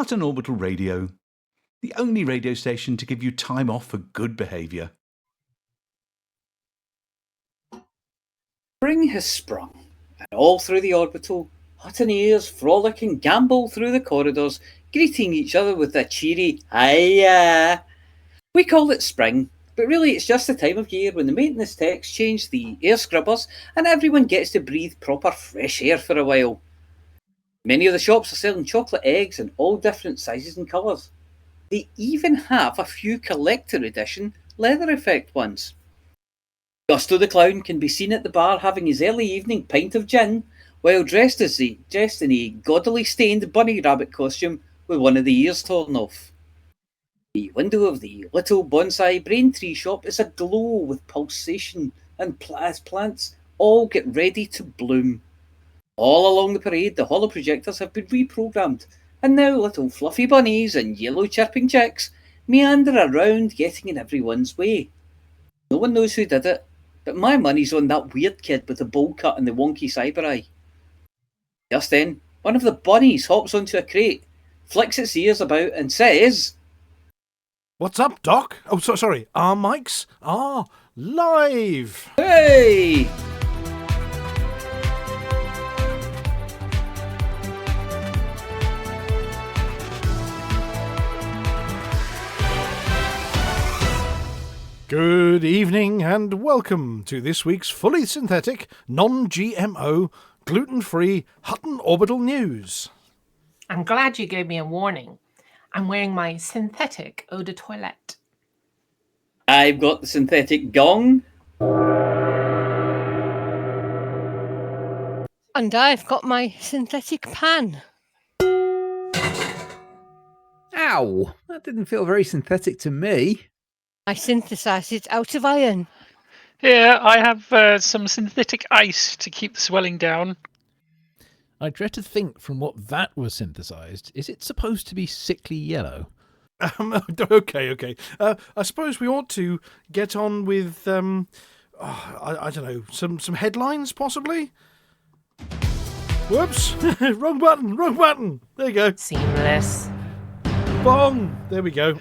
Hutton Orbital Radio, the only radio station to give you time off for good behaviour. Spring has sprung, and all through the orbital, Huttoneers frolic and gambol through the corridors, greeting each other with a cheery "Hiya." We call it spring, but really it's just the time of year when the maintenance techs change the air scrubbers and everyone gets to breathe proper fresh air for a while. Many of the shops are selling chocolate eggs in all different sizes and colours. They even have a few collector edition leather effect ones. Gusto the Clown can be seen at the bar having his early evening pint of gin, while dressed in a gaudily stained bunny rabbit costume with one of the ears torn off. The window of the little bonsai brain tree shop is aglow with pulsation and as plants all get ready to bloom. All along the parade, the holo projectors have been reprogrammed, and now little fluffy bunnies and yellow chirping chicks meander around getting in everyone's way. No one knows who did it, but my money's on that weird kid with the bowl cut and the wonky cyber eye. Just then, one of the bunnies hops onto a crate, flicks its ears about and says, "What's up, Doc? Oh, sorry. Our mics are live." "Hey!" Good evening and welcome to this week's fully synthetic, non-GMO, gluten-free Hutton Orbital News. I'm glad you gave me a warning. I'm wearing my synthetic eau de toilette. I've got the synthetic gong. And I've got my synthetic pan. Ow! That didn't feel very synthetic to me. I synthesised it out of iron. Here, I have some synthetic ice to keep the swelling down. I dread to think from what that was synthesised. Is it supposed to be sickly yellow? Okay. I suppose we ought to get on with, I don't know, some headlines, possibly? Whoops! Wrong button! There you go. Seamless. Bong! There we go.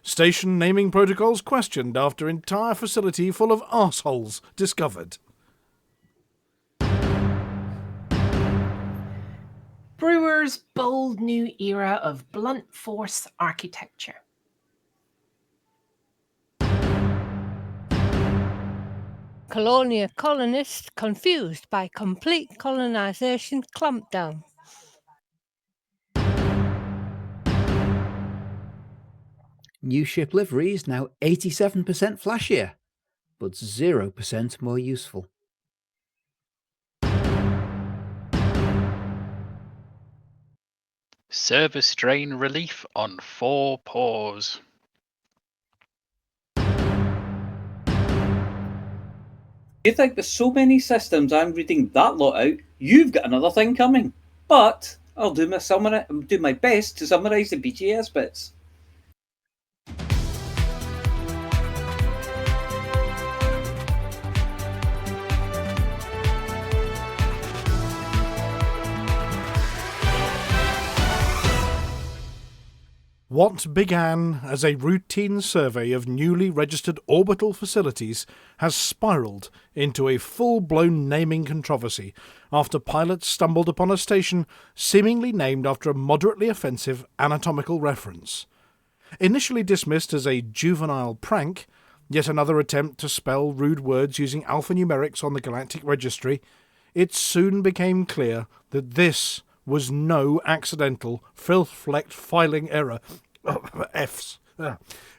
Station naming protocols questioned after entire facility full of arseholes discovered. Brewer's bold new era of blunt force architecture. Colonia colonists confused by complete colonisation clampdown. New ship liveries now 87% flashier, but 0% more useful. Service drain relief on 4 paws. You think with so many systems I'm reading that lot out, you've got another thing coming. But I'll do my best to summarise the BGS bits. What began as a routine survey of newly registered orbital facilities has spiralled into a full-blown naming controversy after pilots stumbled upon a station seemingly named after a moderately offensive anatomical reference. Initially dismissed as a juvenile prank, yet another attempt to spell rude words using alphanumerics on the Galactic Registry, it soon became clear that this was no accidental filth-flecked filing error.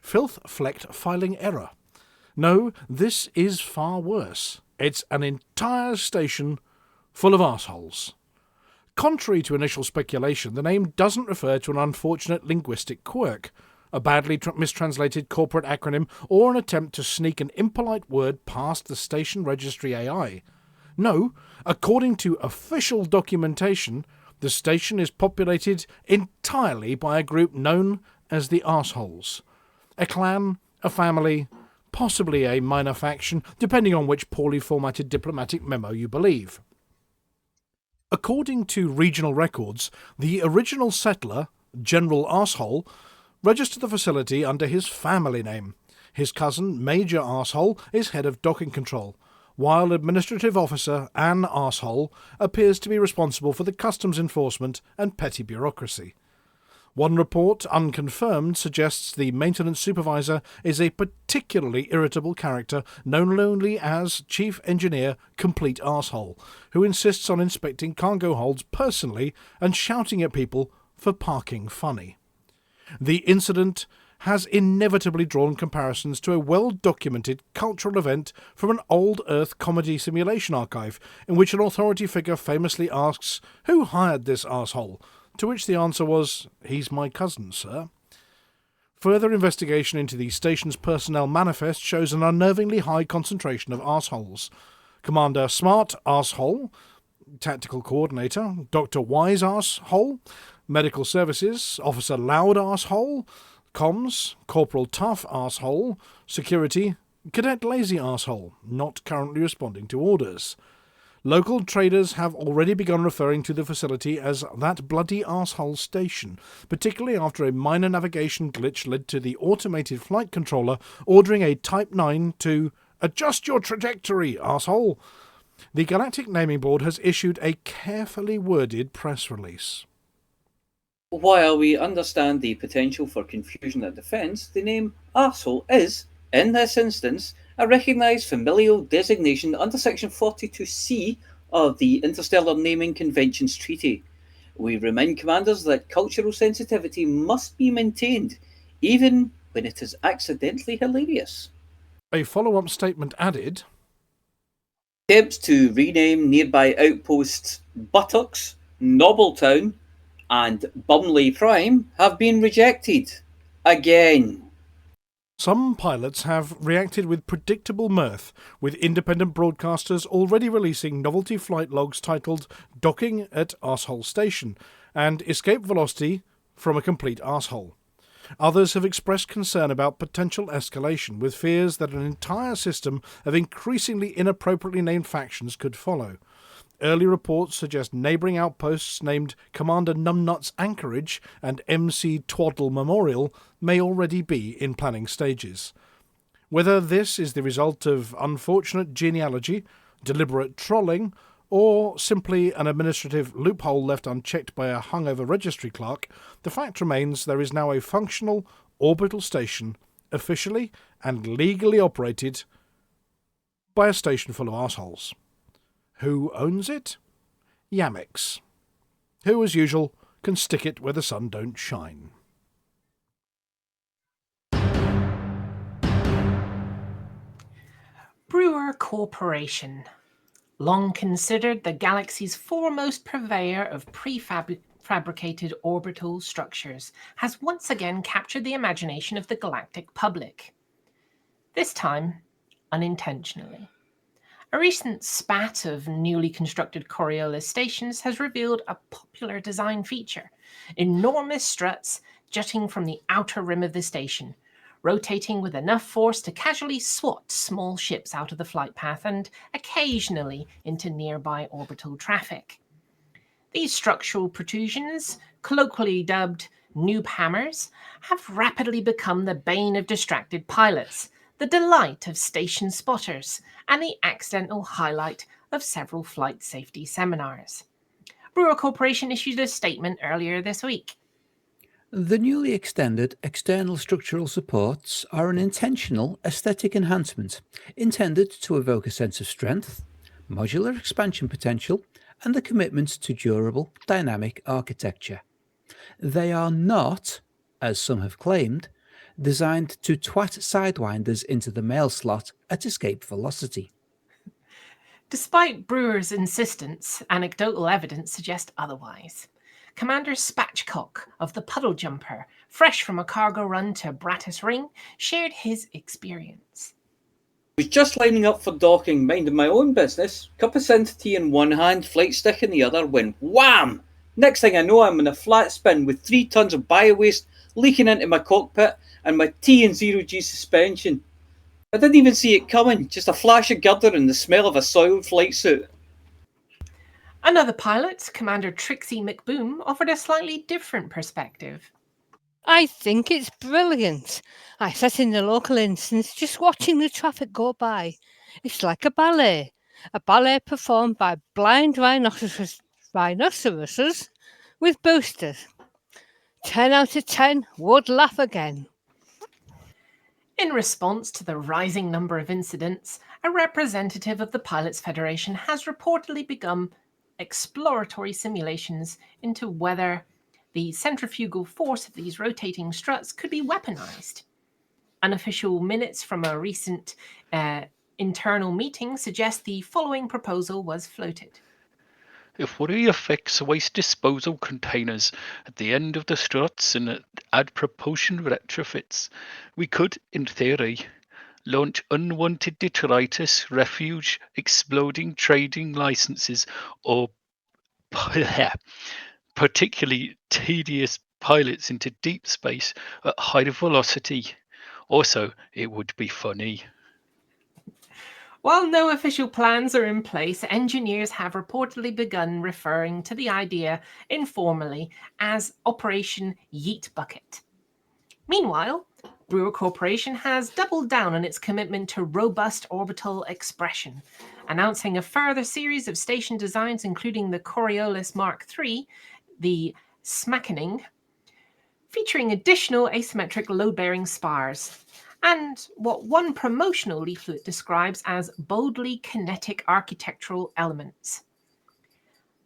Filth-flecked filing error. No, this is far worse. It's an entire station full of arseholes. Contrary to initial speculation, the name doesn't refer to an unfortunate linguistic quirk, a badly mistranslated corporate acronym, or an attempt to sneak an impolite word past the station registry AI. No, according to official documentation, the station is populated entirely by a group known as the arseholes. A clan, a family, possibly a minor faction, depending on which poorly formatted diplomatic memo you believe. According to regional records, the original settler, General Arsehole, registered the facility under his family name. His cousin, Major Arsehole, is head of docking control, while Administrative Officer Anne Arsehole appears to be responsible for the customs enforcement and petty bureaucracy. One report, unconfirmed, suggests the maintenance supervisor is a particularly irritable character known only as Chief Engineer Complete Arsehole, who insists on inspecting cargo holds personally and shouting at people for parking funny. The incident has inevitably drawn comparisons to a well-documented cultural event from an old Earth comedy simulation archive, in which an authority figure famously asks, "Who hired this arsehole?" To which the answer was, "He's my cousin, sir." Further investigation into the station's personnel manifest shows an unnervingly high concentration of arseholes. Commander Smart Arsehole, Tactical Coordinator, Dr. Wise Arsehole, Medical Services, Officer Loud Arsehole, Comms, Corporal Tough Arsehole, Security, Cadet Lazy Arsehole, not currently responding to orders. Local traders have already begun referring to the facility as that bloody arsehole station, particularly after a minor navigation glitch led to the automated flight controller ordering a Type 9 to "adjust your trajectory, arsehole." The Galactic Naming Board has issued a carefully worded press release. While we understand the potential for confusion and offence, the name arsehole is, in this instance, a recognised familial designation under Section 42C of the Interstellar Naming Conventions Treaty. We remind commanders that cultural sensitivity must be maintained, even when it is accidentally hilarious. A follow-up statement added, Attempts to rename nearby outposts Buttocks, Nobbletown, and Bumley Prime have been rejected. Again. Some pilots have reacted with predictable mirth, with independent broadcasters already releasing novelty flight logs titled "Docking at Arsehole Station" and "Escape Velocity from a Complete Arsehole." Others have expressed concern about potential escalation, with fears that an entire system of increasingly inappropriately named factions could follow. Early reports suggest neighbouring outposts named Commander Numbnuts Anchorage and MC Twaddle Memorial may already be in planning stages. Whether this is the result of unfortunate genealogy, deliberate trolling, or simply an administrative loophole left unchecked by a hungover registry clerk, the fact remains there is now a functional orbital station, officially and legally operated by a station full of arseholes. Who owns it? Yamix, who, as usual, can stick it where the sun don't shine. Brewer Corporation, long considered the galaxy's foremost purveyor of prefabricated orbital structures, has once again captured the imagination of the galactic public. This time, unintentionally. A recent spat of newly constructed Coriolis stations has revealed a popular design feature: enormous struts jutting from the outer rim of the station, rotating with enough force to casually swat small ships out of the flight path and occasionally into nearby orbital traffic. These structural protrusions, colloquially dubbed noob hammers, have rapidly become the bane of distracted pilots, the delight of station spotters, and the accidental highlight of several flight safety seminars. Brewer Corporation issued a statement earlier this week. The newly extended external structural supports are an intentional aesthetic enhancement intended to evoke a sense of strength, modular expansion potential, and a commitment to durable, dynamic architecture. They are not, as some have claimed, designed to twat sidewinders into the mail slot at escape velocity. Despite Brewer's insistence, anecdotal evidence suggests otherwise. Commander Spatchcock of the Puddle Jumper, fresh from a cargo run to Brattus Ring, shared his experience. I was just lining up for docking, minding my own business, cup of synth tea in one hand, flight stick in the other, when wham! Next thing I know, I'm in a flat spin with 3 tons of bio-waste leaking into my cockpit and my T and 0G suspension. I didn't even see it coming, just a flash of girder and the smell of a soiled flight suit. Another pilot, Commander Trixie McBoom, offered a slightly different perspective. I think it's brilliant. I sat in the local instance just watching the traffic go by. It's like a ballet performed by blind rhinoceroses with boosters. 10 out of 10 would laugh again. In response to the rising number of incidents, a representative of the Pilots Federation has reportedly begun exploratory simulations into whether the centrifugal force of these rotating struts could be weaponized. Unofficial minutes from a recent internal meeting suggest the following proposal was floated. If we affix waste disposal containers at the end of the struts and add propulsion retrofits, we could, in theory, launch unwanted detritus, refuge, exploding trading licenses, or particularly tedious pilots into deep space at high velocity. Also, it would be funny. While no official plans are in place, engineers have reportedly begun referring to the idea informally as Operation Yeet Bucket. Meanwhile, Brewer Corporation has doubled down on its commitment to robust orbital expression, announcing a further series of station designs including the Coriolis Mark III, the Smackening, featuring additional asymmetric load-bearing spars, and what one promotional leaflet describes as boldly kinetic architectural elements.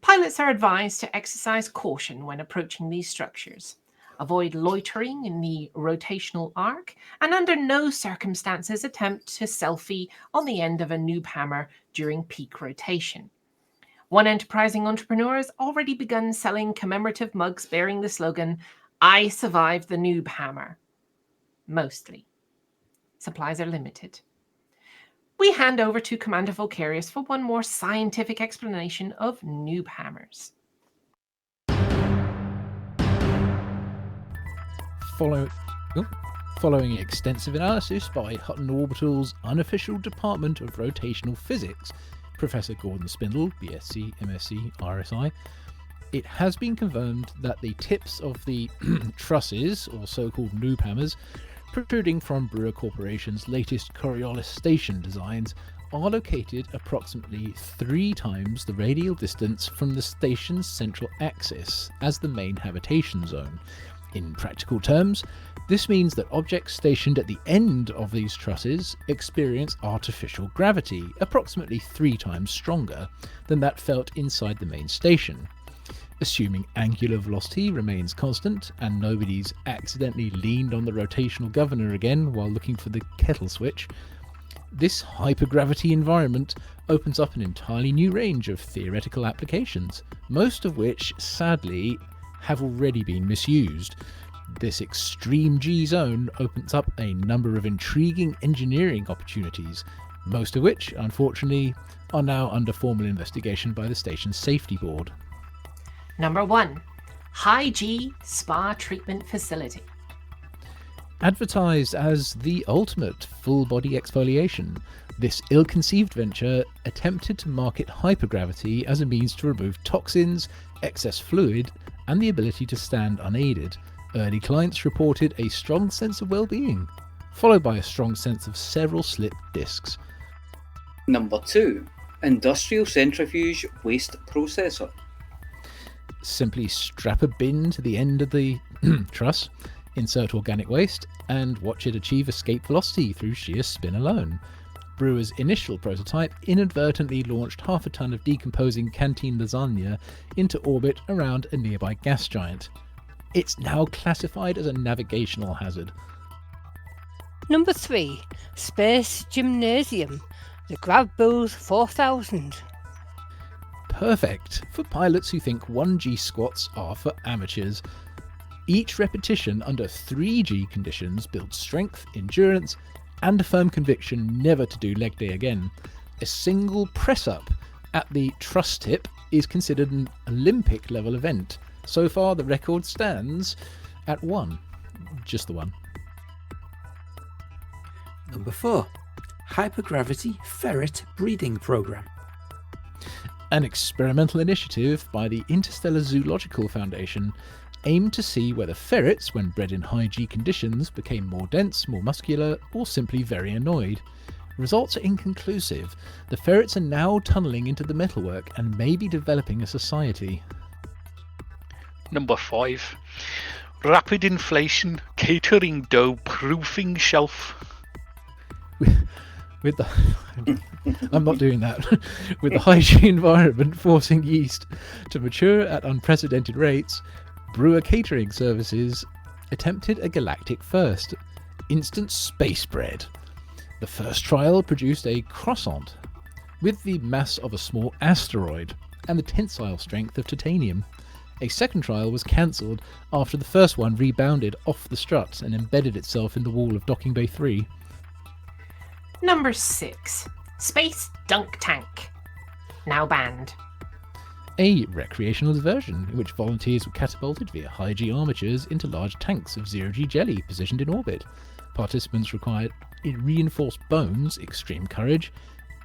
Pilots are advised to exercise caution when approaching these structures, avoid loitering in the rotational arc, and under no circumstances attempt to selfie on the end of a noob hammer during peak rotation. One enterprising entrepreneur has already begun selling commemorative mugs bearing the slogan, "I survived the noob hammer." Mostly. Supplies are limited. We hand over to Commander Volcarius for one more scientific explanation of noob hammers. Following extensive analysis by Hutton Orbital's unofficial Department of Rotational Physics, Professor Gordon Spindle, BSc, MSc, RSI, it has been confirmed that the tips of the trusses, or so-called noob hammers, protruding from Brewer Corporation's latest Coriolis station designs are located approximately 3 times the radial distance from the station's central axis as the main habitation zone. In practical terms, this means that objects stationed at the end of these trusses experience artificial gravity, approximately 3 times stronger than that felt inside the main station. Assuming angular velocity remains constant and nobody's accidentally leaned on the rotational governor again while looking for the kettle switch, this hypergravity environment opens up an entirely new range of theoretical applications, most of which, sadly, have already been misused. This extreme G zone opens up a number of intriguing engineering opportunities, most of which, unfortunately, are now under formal investigation by the station's safety board. Number 1. High G Spa Treatment Facility. Advertised as the ultimate full-body exfoliation, this ill-conceived venture attempted to market hypergravity as a means to remove toxins, excess fluid, and the ability to stand unaided. Early clients reported a strong sense of well-being, followed by a strong sense of several slipped discs. Number 2. Industrial Centrifuge Waste Processor. Simply strap a bin to the end of the truss, insert organic waste, and watch it achieve escape velocity through sheer spin alone. Brewer's initial prototype inadvertently launched half a ton of decomposing canteen lasagna into orbit around a nearby gas giant. It's now classified as a navigational hazard. Number 3. Space Gymnasium. The Grab Booth 4000. Perfect for pilots who think 1G squats are for amateurs. Each repetition under 3G conditions builds strength, endurance, and a firm conviction never to do leg day again. A single press-up at the truss tip is considered an Olympic level event. So far the record stands at 1. Just the 1. Number 4. Hypergravity Ferret Breeding Program. An experimental initiative by the Interstellar Zoological Foundation aimed to see whether ferrets, when bred in high G conditions, became more dense, more muscular, or simply very annoyed. Results are inconclusive. The ferrets are now tunnelling into the metalwork and may be developing a society. Number 5. Rapid inflation, catering dough, proofing shelf. With the I'm not doing that. With the high G environment forcing yeast to mature at unprecedented rates, Brewer Catering Services attempted a galactic first: instant space bread. The first trial produced a croissant with the mass of a small asteroid and the tensile strength of titanium. A second trial was cancelled after the first one rebounded off the struts and embedded itself in the wall of Docking Bay 3. Number 6. Space Dunk Tank. Now banned. A recreational diversion in which volunteers were catapulted via high G armatures into large tanks of zero-G jelly positioned in orbit. Participants required reinforced bones, extreme courage,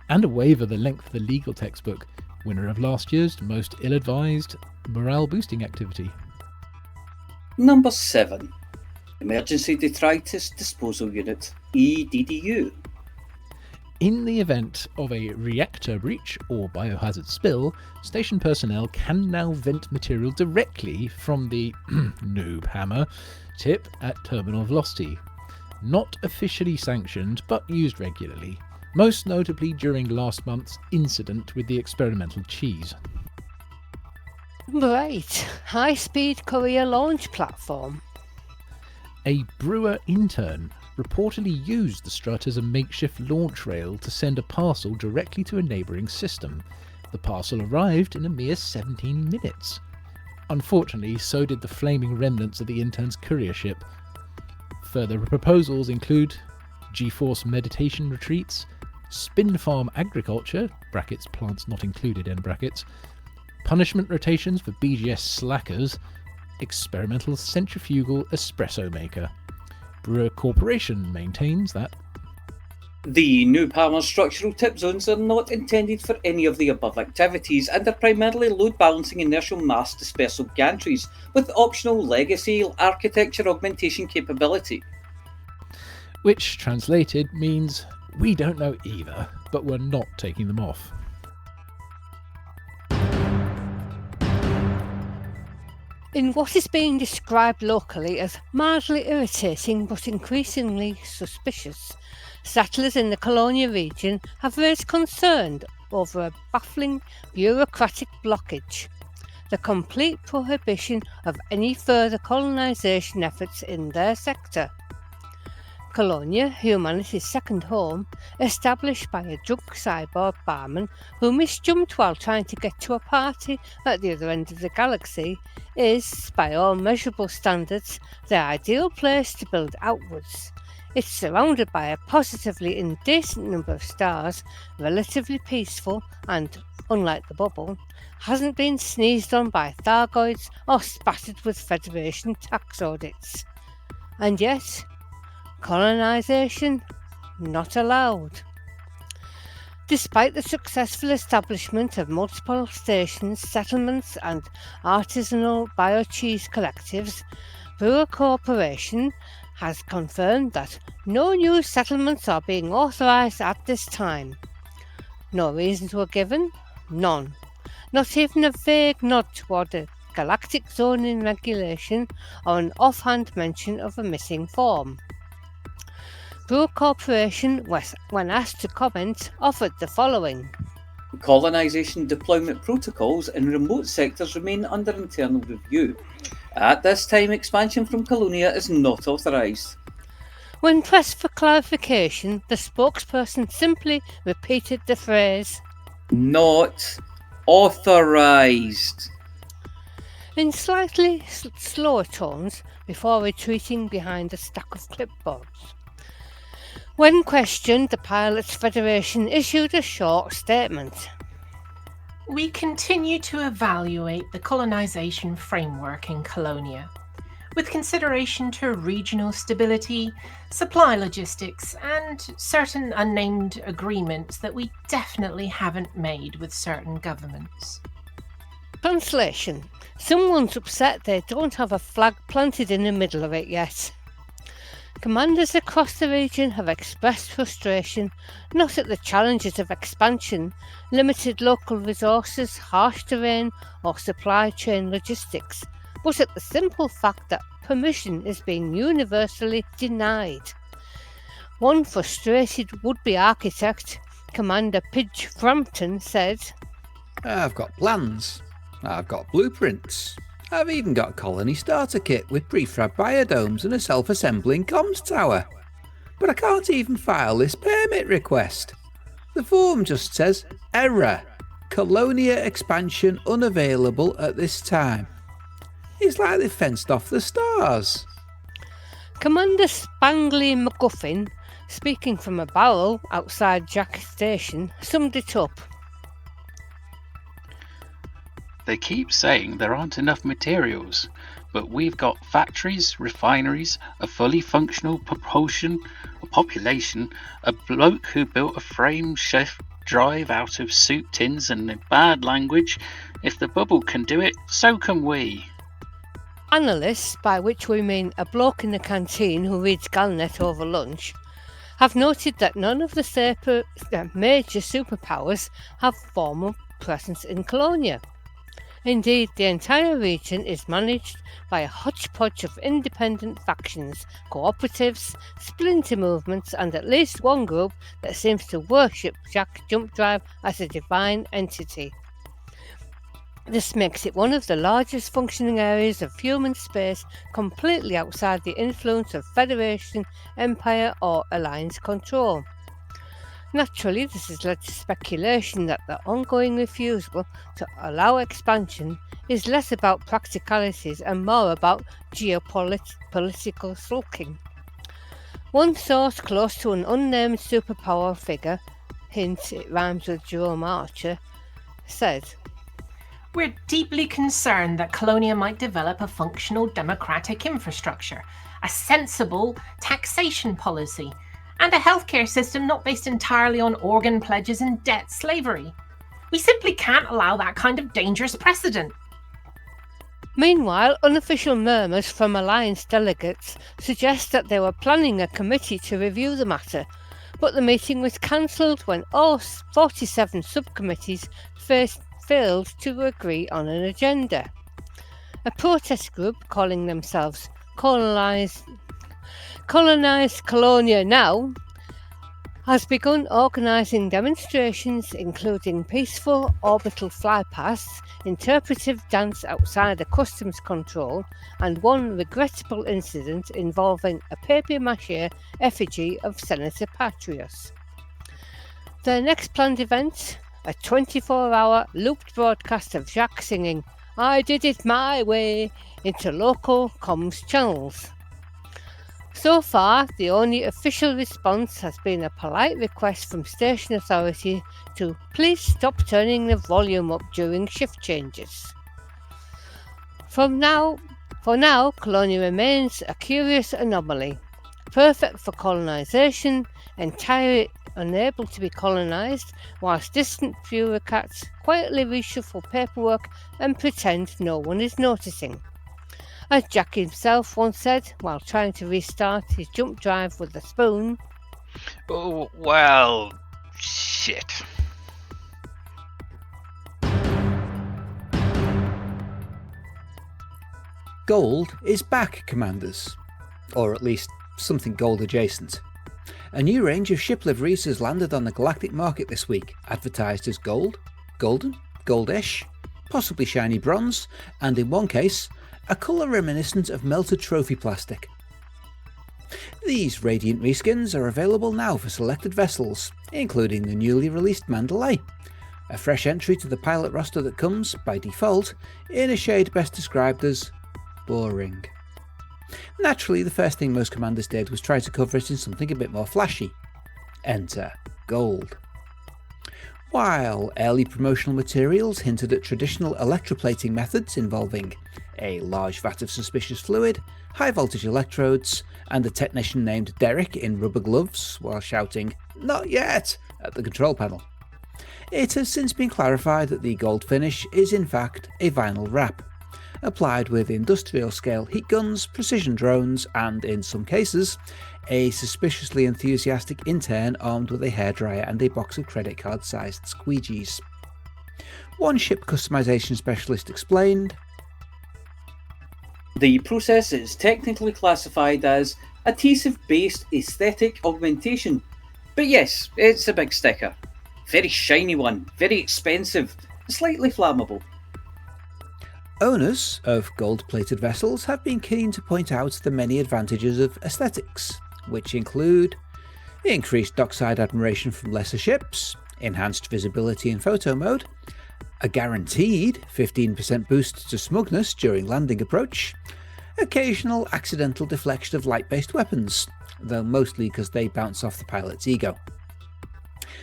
and a waiver the length of the legal textbook, winner of last year's most ill-advised morale-boosting activity. Number 7. Emergency Detritus Disposal Unit, EDDU. In the event of a reactor breach or biohazard spill, station personnel can now vent material directly from the noob hammer tip at terminal velocity. Not officially sanctioned, but used regularly, most notably during last month's incident with the experimental cheese. Number 8. High-speed courier launch platform. A Brewer intern reportedly used the strut as a makeshift launch rail to send a parcel directly to a neighbouring system. The parcel arrived in a mere 17 minutes. Unfortunately, so did the flaming remnants of the intern's courier ship. Further proposals include G-Force meditation retreats, spin farm agriculture, brackets plants not included end brackets, punishment rotations for BGS slackers, experimental centrifugal espresso maker. Brewer Corporation maintains that The new Palmer structural tip zones are not intended for any of the above activities and are primarily load balancing inertial mass dispersal gantries with optional legacy architecture augmentation capability. which translated means we don't know either, but we're not taking them off. In what is being described locally as mildly irritating but increasingly suspicious, settlers in the Colonia region have raised concern over a baffling bureaucratic blockage: the complete prohibition of any further colonisation efforts in their sector. Colonia, humanity's second home, established by a drunk cyborg barman who misjumped while trying to get to a party at the other end of the galaxy, is, by all measurable standards, the ideal place to build outwards. It's surrounded by a positively indecent number of stars, relatively peaceful, and, unlike the bubble, hasn't been sneezed on by Thargoids or spattered with Federation tax audits. And yet, colonisation not allowed. Despite the successful establishment of multiple stations, settlements and artisanal biocheese collectives, Brewer Corporation has confirmed that no new settlements are being authorised at this time. No reasons were given, none. Not even a vague nod toward a galactic zoning regulation or an offhand mention of a missing form. Brewer Corporation, when asked to comment, offered the following. Colonisation deployment protocols in remote sectors remain under internal review. At this time, expansion from Colonia is not authorised. When pressed for clarification, the spokesperson simply repeated the phrase, Not authorised. in slightly slower tones before retreating behind a stack of clipboards. When questioned, the Pilots Federation issued a short statement. We continue to evaluate the colonisation framework in Colonia. with consideration to regional stability, supply logistics, and certain unnamed agreements that we definitely haven't made with certain governments. Translation. Someone's upset they don't have a flag planted in the middle of it yet. Commanders across the region have expressed frustration not at the challenges of expansion, limited local resources, harsh terrain, or supply chain logistics, but at the simple fact that permission is being universally denied. One frustrated would-be architect, Commander Pidge Frampton, said, I've got plans. I've got blueprints. I've even got a colony starter kit with prefab biodomes and a self-assembling comms tower. But I can't even file this permit request. The form just says, error. Colonia expansion unavailable at this time. It's like they've fenced off the stars. Commander Spangley McGuffin, speaking from a barrel outside Jack Station, summed it up. They keep saying there aren't enough materials, but we've got factories, refineries, a fully functional population, a bloke who built a frame shift drive out of soup tins and in bad language. If the bubble can do it, so can we. Analysts, by which we mean a bloke in the canteen who reads Galnet over lunch, have noted that none of the major superpowers have formal presence in Colonia. Indeed, the entire region is managed by a hodgepodge of independent factions, cooperatives, splinter movements, and at least one group that seems to worship Jack Jump Drive as a divine entity. This makes it one of the largest functioning areas of human space completely outside the influence of Federation, Empire, or Alliance control. Naturally, this has led to speculation that the ongoing refusal to allow expansion is less about practicalities and more about geopolitical sulking. One source close to an unnamed superpower figure, hint it rhymes with Jerome Archer, said, We're deeply concerned that Colonia might develop a functional democratic infrastructure, a sensible taxation policy, and a healthcare system not based entirely on organ pledges and debt slavery. We simply can't allow that kind of dangerous precedent. Meanwhile, unofficial murmurs from Alliance delegates suggest that they were planning a committee to review the matter, but the meeting was cancelled when all 47 subcommittees failed to agree on an agenda. A protest group calling themselves Colonized Colonia Now has begun organising demonstrations including peaceful orbital flypasts, interpretive dance outside a customs control, and one regrettable incident involving a papier-mâché effigy of Senator Patrios. Their next planned event, a 24-hour looped broadcast of Jacques singing "I Did It My Way" into local comms channels. So far, the only official response has been a polite request from station authority to please stop turning the volume up during shift changes. For now, Colonia remains a curious anomaly, perfect for colonisation, entirely unable to be colonised, whilst distant bureaucrats quietly reshuffle paperwork and pretend no one is noticing. As Jack himself once said while trying to restart his jump drive with a spoon, Oh, well, shit. Gold is back, Commanders. Or at least something gold adjacent. A new range of ship liveries has landed on the galactic market this week, advertised as gold, golden, goldish, possibly shiny bronze, and in one case, a colour reminiscent of melted trophy plastic. These radiant reskins are available now for selected vessels, including the newly released Mandalay, a fresh entry to the pilot roster that comes, by default, in a shade best described as boring. Naturally, the first thing most commanders did was try to cover it in something a bit more flashy. Enter gold. While early promotional materials hinted at traditional electroplating methods involving a large vat of suspicious fluid, high voltage electrodes, and a technician named Derek in rubber gloves while shouting, "Not yet!" at the control panel. It has since been clarified that the gold finish is in fact a vinyl wrap, applied with industrial scale heat guns, precision drones, and in some cases, a suspiciously enthusiastic intern armed with a hairdryer and a box of credit card sized squeegees. One ship customization specialist explained, "The process is technically classified as adhesive-based aesthetic augmentation. But yes, it's a big sticker. Very shiny one, very expensive, slightly flammable." Owners of gold-plated vessels have been keen to point out the many advantages of aesthetics, which include increased dockside admiration from lesser ships, enhanced visibility in photo mode, a guaranteed 15% boost to smugness during landing approach, occasional accidental deflection of light-based weapons, though mostly because they bounce off the pilot's ego.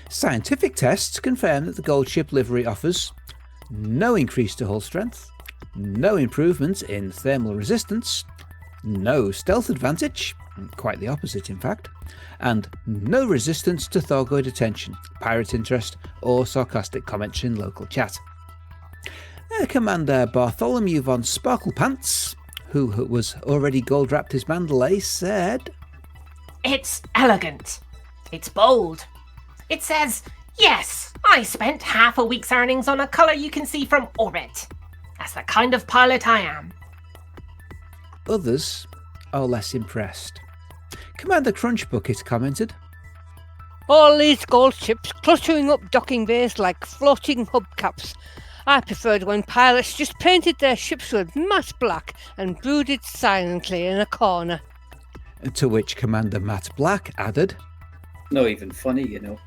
Scientific tests confirm that the gold ship livery offers no increase to hull strength, no improvement in thermal resistance, no stealth advantage, quite the opposite in fact, and no resistance to Thargoid attention, pirate interest, or sarcastic comments in local chat. Commander Bartholomew von Sparklepants, who was already gold-wrapped his Mandalay, said, It's elegant. It's bold. It says, yes, I spent half a week's earnings on a colour you can see from orbit. That's the kind of pilot I am. Others are less impressed. Commander Crunchbucket commented, All these gold ships cluttering up docking bays like floating hubcaps. I preferred when pilots just painted their ships with matte black and brooded silently in a corner. To which Commander Matt Black added, Not even funny, you know.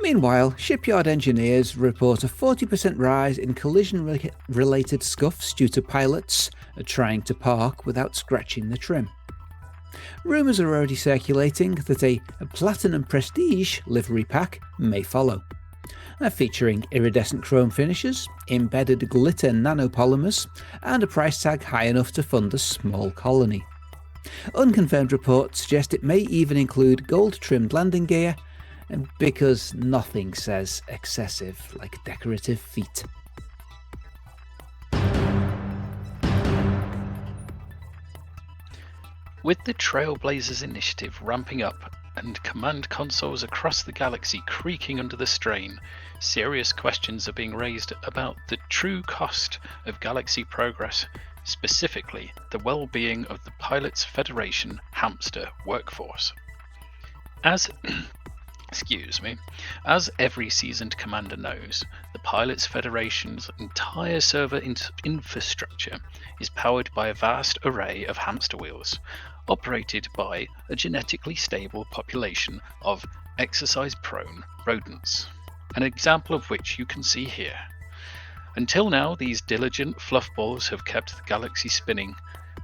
Meanwhile, shipyard engineers report a 40% rise in collision-related scuffs due to pilots trying to park without scratching the trim. Rumours are already circulating that a Platinum Prestige livery pack may follow, featuring iridescent chrome finishes, embedded glitter nanopolymers, and a price tag high enough to fund a small colony. Unconfirmed reports suggest it may even include gold-trimmed landing gear, because nothing says excessive like decorative feet. With the Trailblazers initiative ramping up and command consoles across the galaxy creaking under the strain, serious questions are being raised about the true cost of galaxy progress, specifically the well-being of the Pilots Federation hamster workforce. As every seasoned commander knows, the Pilots Federation's entire server infrastructure is powered by a vast array of hamster wheels, operated by a genetically stable population of exercise-prone rodents, an example of which you can see here. Until now, these diligent fluffballs have kept the galaxy spinning,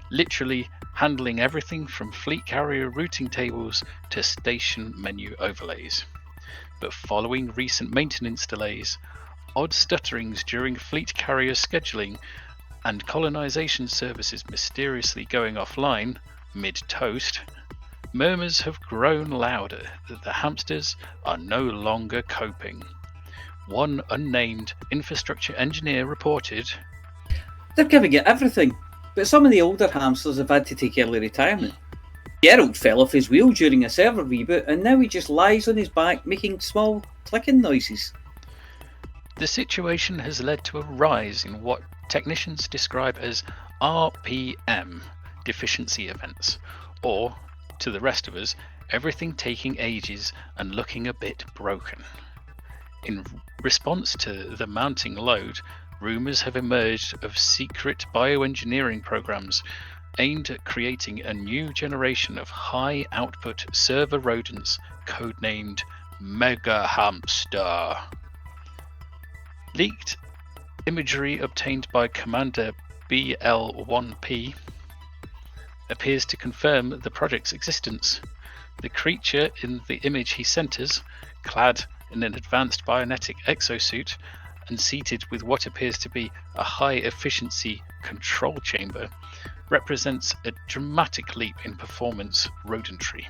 literally handling everything from fleet carrier routing tables to station menu overlays. But following recent maintenance delays, odd stutterings during fleet carrier scheduling, and colonization services mysteriously going offline mid-toast, murmurs have grown louder that the hamsters are no longer coping. One unnamed infrastructure engineer reported, "They're giving it everything, but some of the older hamsters have had to take early retirement. Geralt fell off his wheel during a server reboot and now he just lies on his back making small clicking noises." The situation has led to a rise in what technicians describe as RPM deficiency events, or, to the rest of us, everything taking ages and looking a bit broken. In response to the mounting load, rumours have emerged of secret bioengineering programs aimed at creating a new generation of high-output server rodents codenamed Mega-Hamster. Leaked imagery obtained by Commander BL-1P appears to confirm the project's existence. The creature in the image he sent us, clad in an advanced bionetic exosuit and seated with what appears to be a high-efficiency control chamber, represents a dramatic leap in performance rodentry.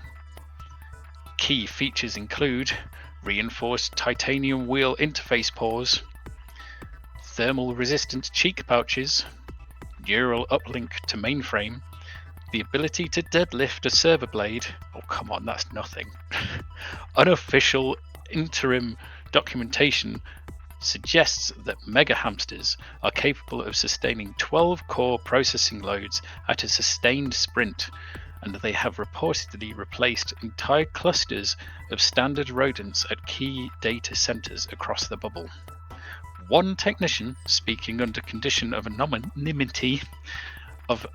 Key features include reinforced titanium wheel interface pores, thermal resistant cheek pouches, neural uplink to mainframe, the ability to deadlift a server blade. Oh, come on, that's nothing. Unofficial interim documentation suggests that Mega-Hamsters are capable of sustaining 12 core processing loads at a sustained sprint, and they have reportedly replaced entire clusters of standard rodents at key data centers across the bubble. One technician, speaking under condition of anonymity of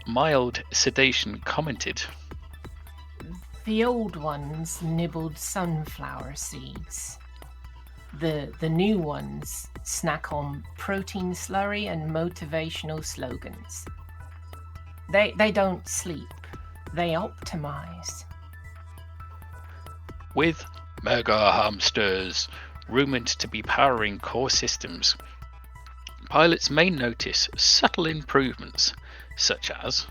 mild sedation, commented, The old ones nibbled sunflower seeds. The new ones snack on protein slurry and motivational slogans. They don't sleep. They optimize. With Mega-Hamsters rumoured to be powering core systems, pilots may notice subtle improvements, such as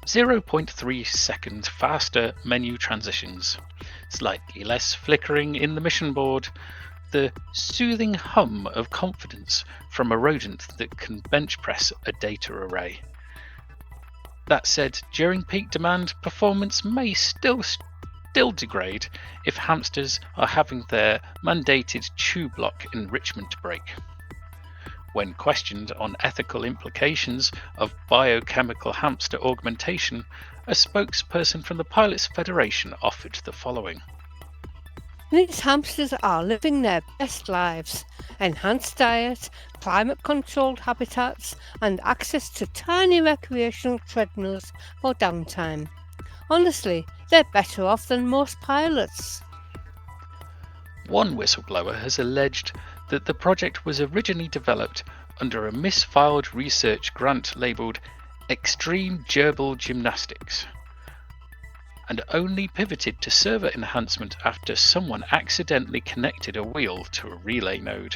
0.3 seconds faster menu transitions, slightly less flickering in the mission board, the soothing hum of confidence from a rodent that can bench press a data array. That said, during peak demand, performance may still degrade if hamsters are having their mandated chew block enrichment break. When questioned on ethical implications of biochemical hamster augmentation, a spokesperson from the Pilots Federation offered the following. These hamsters are living their best lives. Enhanced diet, climate-controlled habitats, and access to tiny recreational treadmills for downtime. Honestly, they're better off than most pilots. One whistleblower has alleged that the project was originally developed under a misfiled research grant labelled Extreme Gerbil Gymnastics, and only pivoted to server enhancement after someone accidentally connected a wheel to a relay node.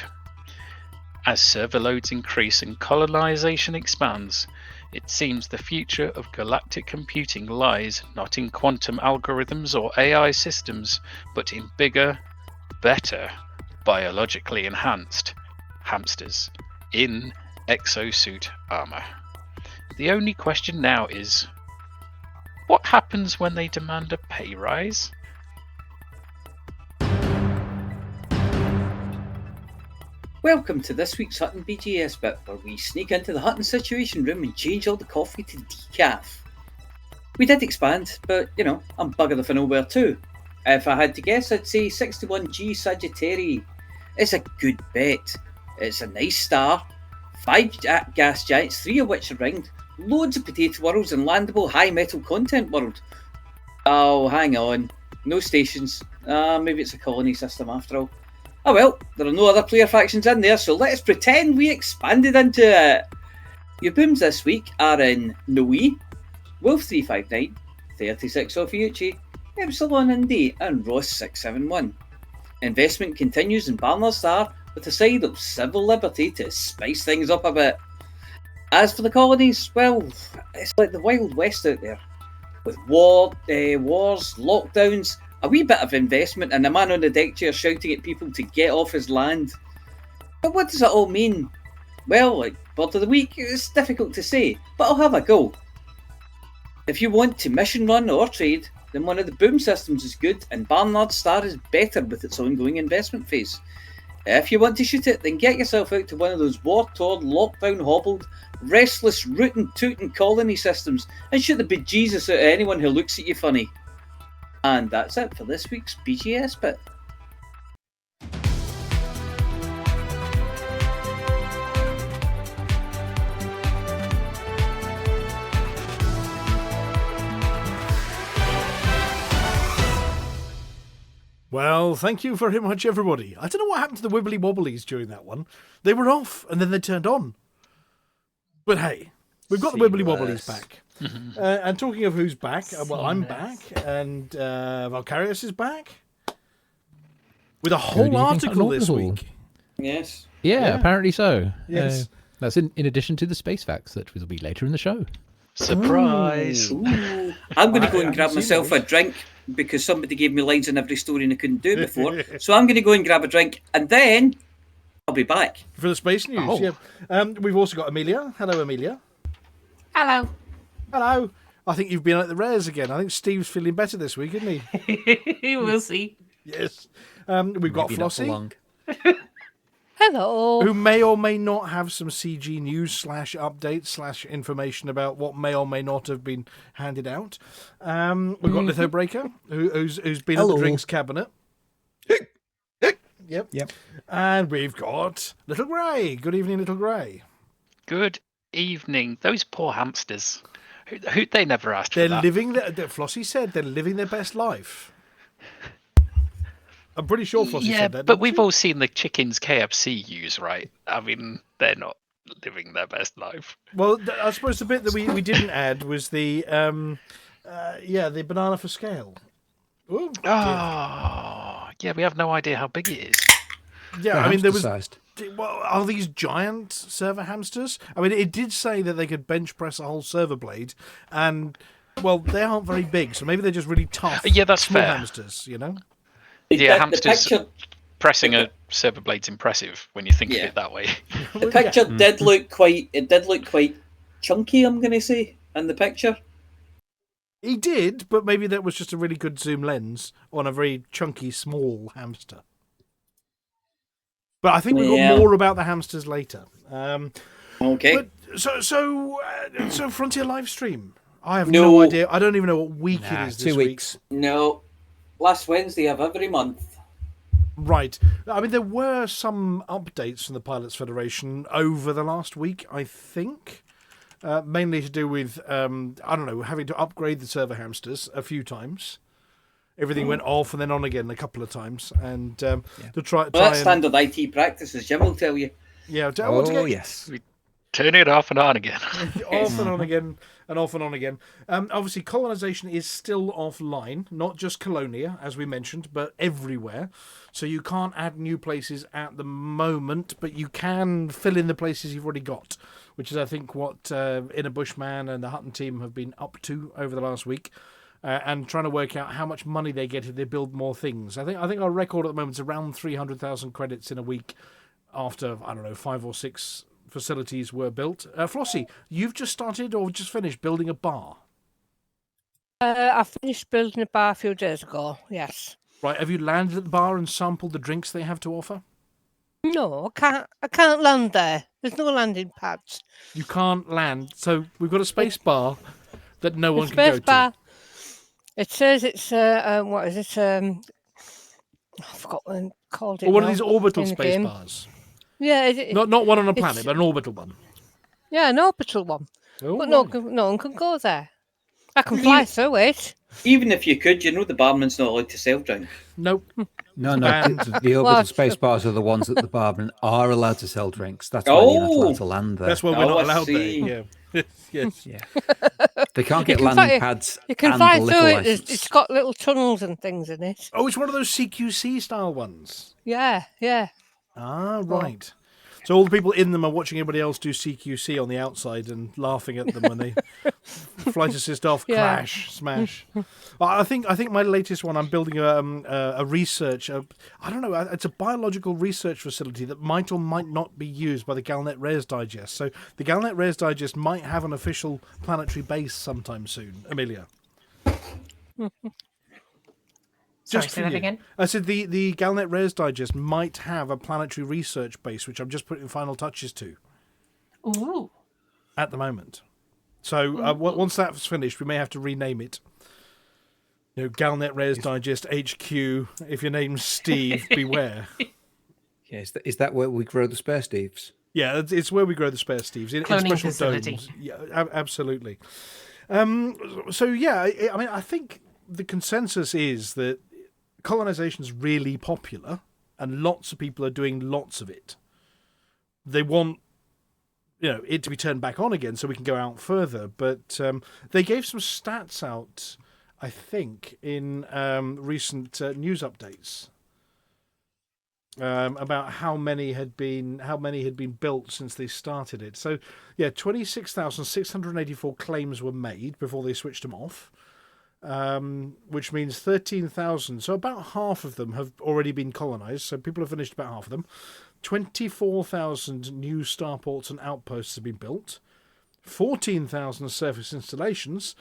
As server loads increase and colonization expands, it seems the future of galactic computing lies not in quantum algorithms or AI systems, but in bigger, better, biologically enhanced hamsters in exosuit armor. The only question now is, what happens when they demand a pay rise? Welcome to this week's Hutton BGS bit, where we sneak into the Hutton Situation Room and change all the coffee to decaf. We did expand, but I'm bugger if I know where to. If I had to guess, I'd say 61G Sagittarius. It's a good bet. It's a nice star. 5 gas giants, 3 of which are ringed. Loads of potato worlds and landable high metal content world. Oh, hang on. No stations. Maybe it's a colony system after all. Oh well, there are no other player factions in there, so let's pretend we expanded into it. Your booms this week are in Noe, Wolf 359, 36 Ophiuchi, Epsilon and D, and Ross 671. Investment continues in Banter Star with a side of civil liberty to spice things up a bit. As for the colonies, well, it's like the Wild West out there. With wars, lockdowns, a wee bit of investment, and a man on the deck chair shouting at people to get off his land. But what does it all mean? Well, like Bird of the Week, it's difficult to say, but I'll have a go. If you want to mission run or trade, then one of the boom systems is good, and Barnard Star is better with its ongoing investment phase. If you want to shoot it, then get yourself out to one of those war-torn, lockdown-hobbled, restless, rootin'-tootin' colony systems and shoot the bejesus out of anyone who looks at you funny. And that's it for this week's BGS bit. Well, thank you very much, everybody. I don't know what happened to the wibbly wobblies during that one. They were off, and then they turned on. But hey, we've got the wibbly wobblies back. And talking of who's back, well, I'm back, and Valkarius is back with a whole article this week. Yes. Yeah, apparently so. Yes. That's in addition to the space facts that will be later in the show. Surprise! Ooh. I'm going to go I and grab haven't seen myself a those. drink because somebody gave me lines in every story and I couldn't do it before. So I'm going to go and grab a drink and then I'll be back. For the space news, Oh. yeah. We've also got Amelia. Hello, Amelia. Hello. Hello. I think you've been at the rares again. I think Steve's feeling better this week, isn't he? We'll see. Yes. We've got Maybe not for Flossy, long. Hello. who may or may not have some CG news / updates / information about what may or may not have been handed out. We've got Litho Breaker, who's been at Hello. the drinks cabinet. Yep. Yep. And we've got Little Grey. Good evening, Little Grey. Good evening. Those poor hamsters. Who they never asked for They're that. living Flossie said they're living their best life. I'm pretty sure Flossie Yeah, said that. but didn't we've she? all seen the chickens KFC use, right? I mean, they're not living their best life. Well, I suppose the bit that we didn't add was the the banana for scale. Ooh, Oh, yeah, we have no idea how big it is. yeah. They're I mean, there was. hamster-sized. Well, are these giant server hamsters? I mean, it did say that they could bench press a whole server blade, and well, they aren't very big, so maybe they're just really tough. Yeah, that's small fair. hamsters, you know. Yeah, the hamsters picture, pressing a server blade's impressive when you think Yeah. of it that way. the picture did look quite chunky, I'm going to say, in the picture. He did, but maybe that was just a really good zoom lens on a very chunky, small hamster. But I think we've Yeah. got more about the hamsters later. Okay. But so Frontier live stream. I have No. no idea. I don't even know what week Nah, it is this 2 week. weeks. No. Last Wednesday of every month. Right. I mean, there were some updates from the Pilots Federation over the last week, I think. Mainly to do with, having to upgrade the server hamsters a few times. Everything went off and then on again a couple of times. And to try Well, that's and... standard IT practice, as Jim will tell you. Yeah, to, Oh, yes. Turn it off and on again. off and on again, and off and on again. Obviously, colonisation is still offline, not just Colonia, as we mentioned, but everywhere. So you can't add new places at the moment, but you can fill in the places you've already got, which is, I think, what Inner Bushman and the Hutton team have been up to over the last week, and trying to work out how much money they get if they build more things. I think our record at the moment is around 300,000 credits in a week after, 5 or 6 facilities were built. Flossie, you've just started or just finished building a bar. I finished building a bar a few days ago, yes. Right, have you landed at the bar and sampled the drinks they have to offer? No, I can't land there. There's no landing pads. You can't land, so we've got a space bar that no one The can go space bar. to. It says it's what is it? I forgot what they called it. Or one of now these orbital in the space game. bars. Yeah, Not one on a it's- planet, but an orbital one. yeah, an orbital one. Oh, But right. no one can go there. I can fly through it. Even if you could, the barman's not allowed to sell drink. Nope. No, banned. the orbital What? space bars are the ones that the barman are allowed to sell drinks. That's why you're not Oh! allowed to land there. That's why we're Oh, not I allowed see. there. Yeah. Yes. Yeah. They can't get can landing fly- pads You can and fly the through liquor it. license. It's got little tunnels and things in it. Oh, it's one of those CQC style ones. Yeah. Ah, right. So all the people in them are watching everybody else do CQC on the outside and laughing at them when they flight assist off, Yeah. crash, smash. I think my latest one. I'm building a research. I don't know. It's a biological research facility that might or might not be used by the Galnet Rares Digest. So the Galnet Rares Digest might have an official planetary base sometime soon. Amelia. Sorry, Just say for that you. again. I said the Galnet Rares Digest might have a planetary research base, which I'm just putting final touches to Ooh. at the moment. So once that's finished, we may have to rename it. Galnet Rares Digest HQ. If your name's Steve, beware. Yeah, is that where we grow the spare Steves? Yeah, it's where we grow the spare Steves in Cloning special facility. domes. Yeah, absolutely. So yeah, I mean, I think the consensus is that colonization is really popular, and lots of people are doing lots of it. They want, it to be turned back on again so we can go out further. But they gave some stats out, I think, in recent news updates. about how many had been built since they started it. So, 26,684 claims were made before they switched them off, which means 13,000. So about half of them have already been colonised. So people have finished about half of them. 24,000 new starports and outposts have been built. 14,000 surface installations.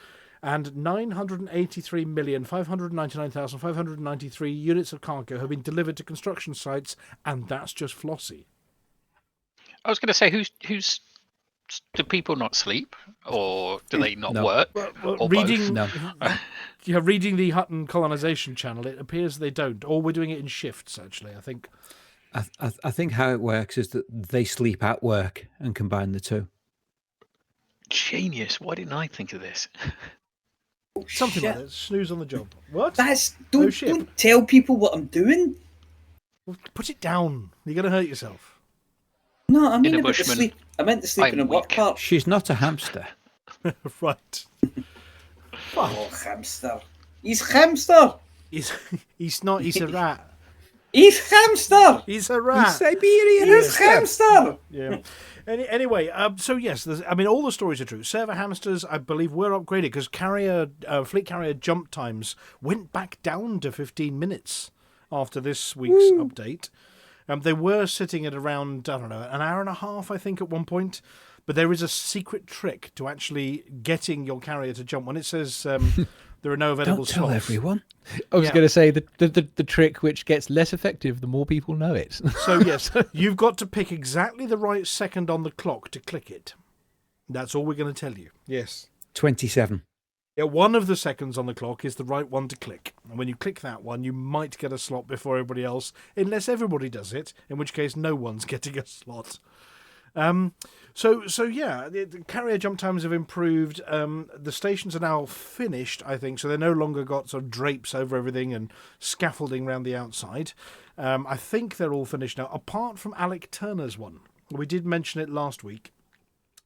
And 983,599,593 units of cargo have been delivered to construction sites, and that's just Flossy. I was going to say, who's do people not sleep, or do they not work? Or reading, both? Reading the Hutton colonisation channel, it appears they don't. Or we're doing it in shifts. Actually, I think. I think how it works is that they sleep at work and combine the two. Genius! Why didn't I think of this? Something like that. Snooze on the job. What? Don't tell people what I'm doing. Well, put it down. You're going to hurt yourself. No, I mean about the sleep. I meant the sleeping and work part. She's not a hamster. Right. Oh, hamster. He's hamster. He's not. He's a rat. He's hamster. He's a rat. He's Siberian. He's hamster. Yeah. Anyway, so yes, all the stories are true. Server hamsters, I believe, were upgraded because fleet carrier jump times went back down to 15 minutes after this week's update. They were sitting at around, I don't know, an hour and a half, I think, at one point. But there is a secret trick to actually getting your carrier to jump. When it says there are no available slots. Don't tell everyone. I was going to say the trick which gets less effective the more people know it. So, yes, you've got to pick exactly the right second on the clock to click it. That's all we're going to tell you. Yes. 27. Yeah, one of the seconds on the clock is the right one to click. And when you click that one, you might get a slot before everybody else, unless everybody does it, in which case no one's getting a slot. The carrier jump times have improved. The stations are now finished, I think, so they're no longer got sort of drapes over everything and scaffolding around the outside. I think they're all finished now, apart from Alec Turner's one. We did mention it last week,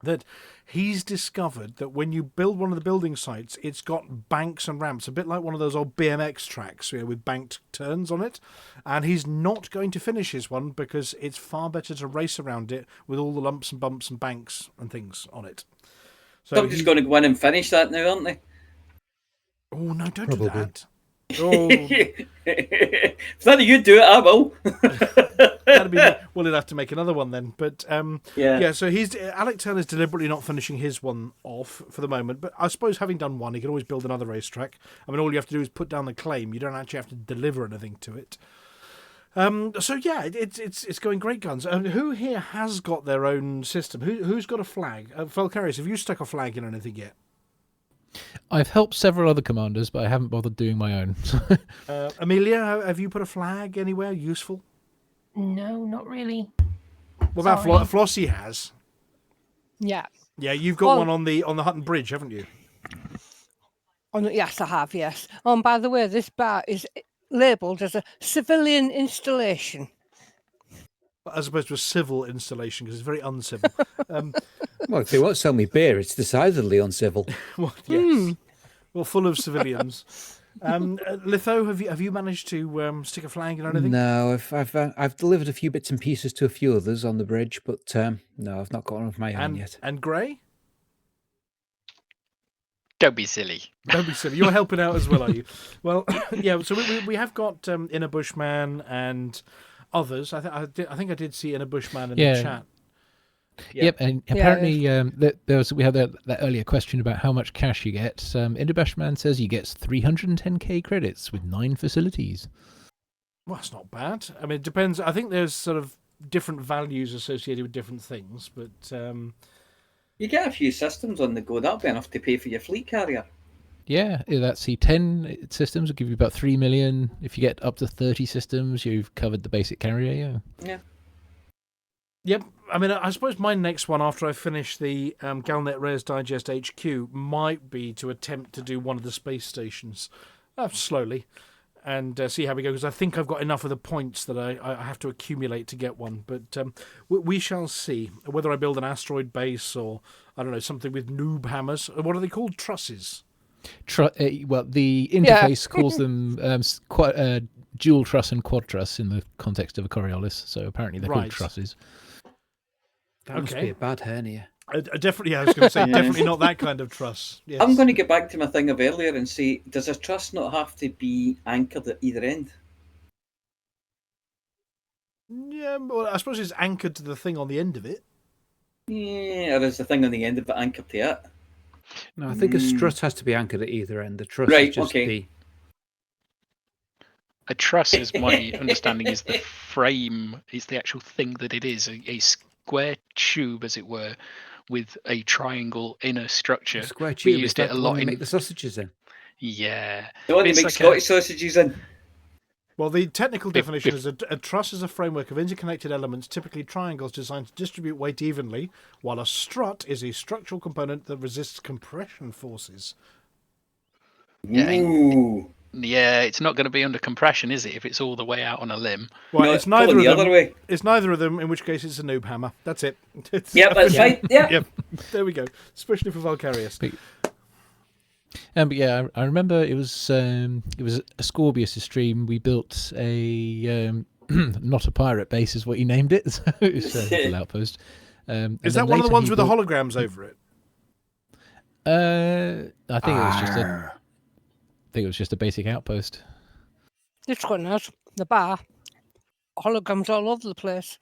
that he's discovered that when you build one of the building sites, it's got banks and ramps, a bit like one of those old BMX tracks with banked turns on it. And he's not going to finish his one because it's far better to race around it with all the lumps and bumps and banks and things on it. So Somebody's going to go in and finish that now, aren't they? Oh, no, don't do that. Oh. If none of you do it, I will. Well, he'll have to make another one then. But so Alec Turner's deliberately not finishing his one off for the moment. But I suppose having done one, he can always build another racetrack. I mean, all you have to do is put down the claim. You don't actually have to deliver anything to it. It's going great guns. Who here has got their own system? Who's got a flag? Felcarius, have you stuck a flag in anything yet? I've helped several other commanders, but I haven't bothered doing my own. Amelia, have you put a flag anywhere useful? No, not really. What about Flossy has? Yeah. Yeah, you've got one on the Hutton Bridge, haven't you? Yes, I have, yes. And by the way, this bar is labelled as a civilian installation. As opposed to a civil installation, because it's very uncivil. Well, if they won't sell me beer, it's decidedly uncivil. Well, yes. Well, full of civilians. Litho, have you managed to stick a flag in anything? No, I've delivered a few bits and pieces to a few others on the bridge, but no, I've not got one of my own yet. And Gray? Don't be silly. Don't be silly. You're helping out as well, are you? Well, yeah. So we have got Inner Bushman and others. I think I did see Inner Bushman in the chat. Yeah. Yep, and apparently we had that earlier question about how much cash you get. Inner Bushman says he gets 310k credits with 9 facilities. Well, that's not bad. I mean, it depends. I think there's sort of different values associated with different things, but you get a few systems on the go. That'll be enough to pay for your fleet carrier. Yeah, that's 10 systems will give you about 3 million. If you get up to 30 systems, you've covered the basic carrier. Yeah. Yep. I mean, I suppose my next one after I finish the Galnet Rares Digest HQ might be to attempt to do one of the space stations slowly and see how we go, because I think I've got enough of the points that I have to accumulate to get one. But we shall see whether I build an asteroid base or, I don't know, something with noob hammers. What are they called? Trusses? Well, the interface calls them dual truss and quad truss in the context of a Coriolis. So apparently they're called trusses. That must be a bad hernia. Definitely, I was going to say, definitely not that kind of truss. Yes. I'm going to get back to my thing of earlier and say, does a truss not have to be anchored at either end? Yeah, well, I suppose it's anchored to the thing on the end of it. Yeah, or is the thing on the end of it anchored to it? No, I think a strut has to be anchored at either end. The truss Right, is just okay. A truss, is my understanding, is the frame, is the actual thing that it is, a square tube, as it were, with a triangle inner structure. A square We tube. used Is it that a the lot one they in. make the sausages in? Yeah. The one they It's make like Scottish sausages in. Well, the technical definition is a truss is a framework of interconnected elements, typically triangles, designed to distribute weight evenly, while a strut is a structural component that resists compression forces. Ooh. Yeah, it's not going to be under compression, is it? If it's all the way out on a limb. Well, No, it's it's neither pulling of the them. other way. It's neither of them. In which case, it's a noob hammer. That's it. Yep, that's right. Yeah. Yep. There we go. Especially for Valkyrius. But yeah, I remember it was a Scorpius stream. We built a not a pirate base, is what he named it. So it was a little outpost. Is that one of the ones with the holograms over it? I think it was just a. I think it was just a basic outpost. This one has the bar. Holograms all over the place.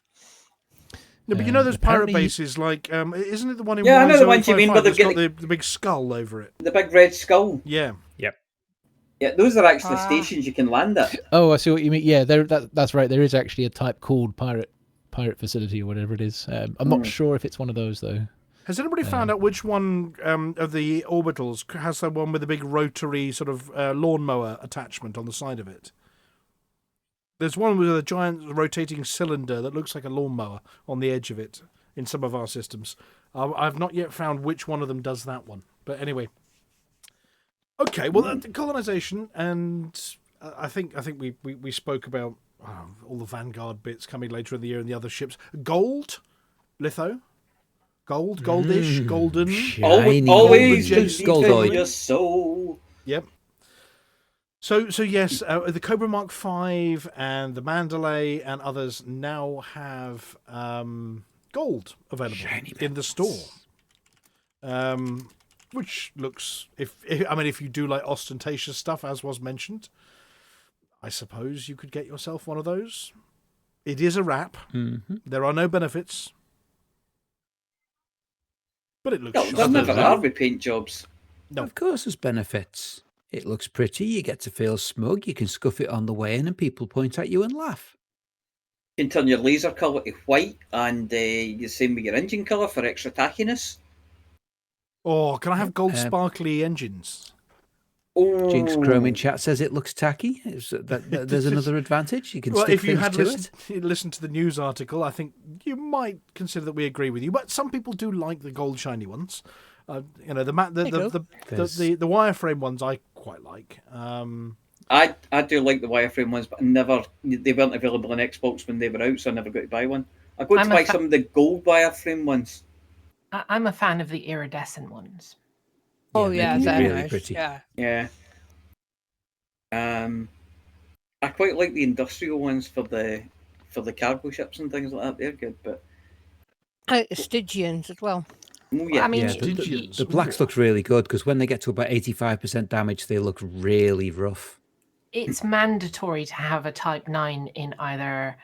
No, but you know those pirate apparently- bases, like, isn't it the one in Yeah, I know the YZO ones you mean, where 55 they've that's got got the big skull over it? The big red skull. Yeah. Yeah, those are actually stations you can land at. Oh, I see what you mean. Yeah, that's right. There is actually a type called pirate facility or whatever it is. I'm not sure if it's one of those though. Has anybody found out which one of the orbitals has the one with the big rotary sort of lawnmower attachment on the side of it? There's one with a giant rotating cylinder that looks like a lawnmower on the edge of it in some of our systems. I've not yet found which one of them does that one. But anyway. Okay, well, colonization, and I think we spoke about all the Vanguard bits coming later in the year and the other ships. Gold, litho, goldish, golden. Always Jason believe Goldoid. in your soul. Yep. So yes, the Cobra Mark V and the Mandalay and others now have gold available in the store. Which looks, if you do like ostentatious stuff, as was mentioned, I suppose you could get yourself one of those. It is a wrap. Mm-hmm. There are no benefits. But it looks No, there never are with paint jobs. No. Of course there's benefits. It looks pretty, you get to feel smug, you can scuff it on the way in and people point at you and laugh. You can turn your laser colour to white and the same with your engine colour for extra tackiness. Oh, can I have gold sparkly engines? Oh. Jinx Chrome in chat says it looks tacky. There's another advantage. You can stick if you things had to it. listened to the news article, I think you might consider that we agree with you. But some people do like the gold shiny ones. The wireframe ones I quite like. I do like the wireframe ones, but they weren't available on Xbox when they were out, so I never got to buy one. I got to buy some of the gold wireframe ones. I'm a fan of the iridescent ones. Oh yeah, they're they're really nice. pretty. Yeah. I quite like the industrial ones for the cargo ships and things like that. They're good, but Stygians as well. oh yeah, I mean, The blacks look really good because when they get to about 85% damage, they look really rough. it's mandatory to have a Type 9 in either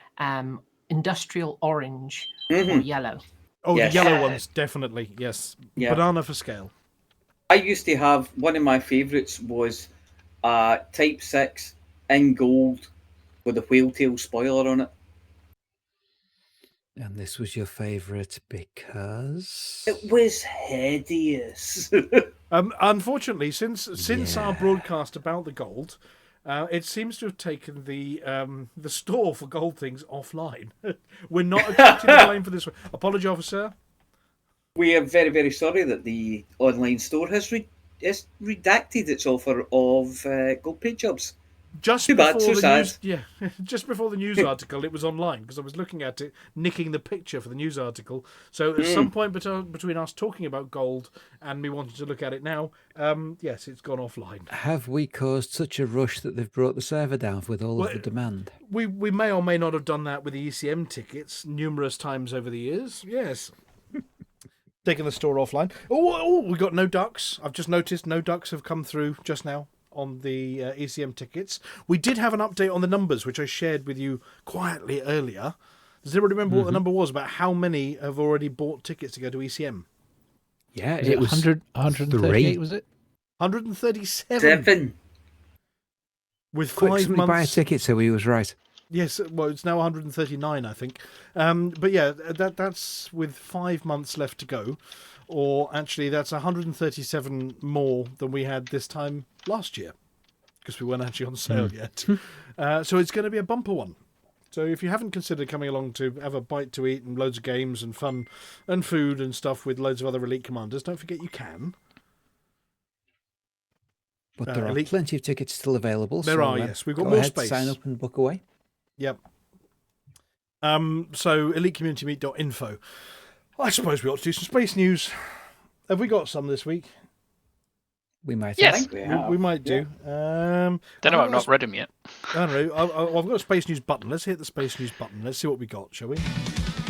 industrial orange or yellow. Oh, Yes. the yellow ones, definitely, yes. Yeah. Banana for scale. I used to have one of my favourites was Type 6 in gold with a whale tail spoiler on it. And this was your favourite because... It was hideous. Unfortunately, since our broadcast about the gold, it seems to have taken the store for gold things offline. We're not accepting the blame for this one. Apology, officer. We are very, very sorry that the online store has redacted its offer of gold paint jobs. Just Too bad, before so the sad. news, yeah, just before the news article, it was online because I was looking at it, nicking the picture for the news article. So at some point between us talking about gold and me wanting to look at it now, yes, it's gone offline. Have we caused such a rush that they've brought the server down with all Well, of the demand? We may or may not have done that with the ECM tickets numerous times over the years. Yes. Taking the store offline. Oh, we got no ducks. I've just noticed no ducks have come through just now on the ECM tickets. We did have an update on the numbers, which I shared with you quietly earlier. Does anybody remember what the number was about how many have already bought tickets to go to ECM? Yeah, It was 138, was it? 137. 7. With Quick, 5 somebody buy a months. ticket so he was right. Yes, well, it's now 139, I think. But yeah, that's with 5 months left to go. Or actually, that's 137 more than we had this time last year, because we weren't actually on sale yet. So it's going to be a bumper one. So if you haven't considered coming along to have a bite to eat and loads of games and fun and food and stuff with loads of other Elite Commanders, don't forget you can. But there are Elite- plenty of tickets still available. There so, are, yes. We've got go more ahead, space. Sign up and book away. Yep. So elitecommunitymeet.info. I suppose we ought to do some space news. Have we got some this week? We might Yes. I think we have. We might do. Don't know, I've not read them yet. I don't know. I've got a space news button. Let's hit the space news button. Let's see what we got, shall we?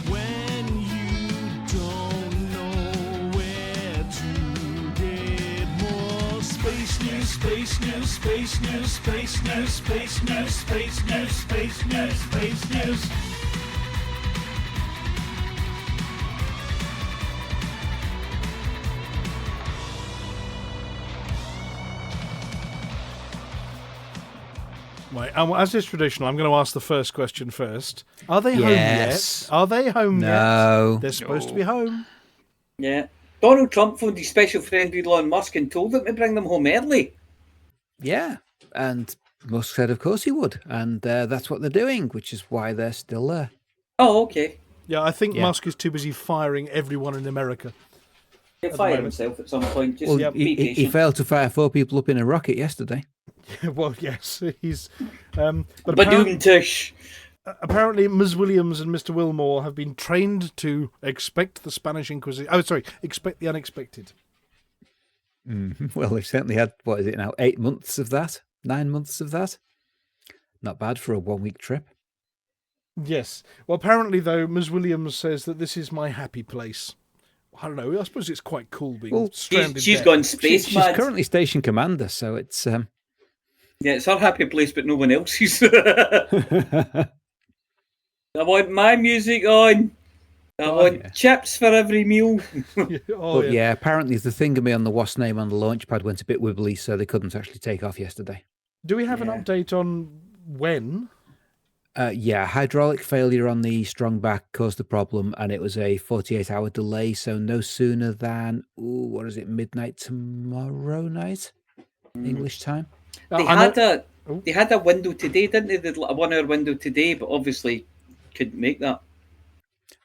When you don't know where to get more space news, space news, space news, space news, space news, space news, space news, space news. Right. As is traditional, I'm going to ask the first question first. Are they Yes. home yet? Are they home yet? No. They're supposed to No. be home. Yeah. Donald Trump phoned his special friend Elon Musk and told him to bring them home early. Yeah. And Musk said, of course he would. And that's what they're doing, which is why they're still there. Oh, okay. Yeah, I think Yeah. Musk is too busy firing everyone in America. He'll the fire moment. himself at some point. Just Well, be he patient. failed to fire 4 people up in a rocket yesterday. Well, yes, he's. But Badoom-tish. apparently, Ms. Williams and Mr. Wilmore have been trained to expect the Spanish Inquisition. Oh, sorry, expect the unexpected. Well, they've certainly had, what is it now, 8 months of that? 9 months of that? Not bad for a 1-week trip. Yes. Well, apparently, though, Ms. Williams says that this is my happy place. I don't know. I suppose it's quite cool being Well, stranded She's there. gone space She's mad. currently station commander, so it's... Yeah, it's her happy place, but no one else's. I want my music on. I want chips for every meal. Oh, But yeah, apparently the thingamy on the WASP name on the launch pad went a bit wibbly, so they couldn't actually take off yesterday. Do we have an update on when? Yeah, hydraulic failure on the strong back caused the problem, and it was a 48-hour delay, so no sooner than, midnight tomorrow night? English time? They had a window today, didn't they? They had a 1 hour window today, but obviously couldn't make that.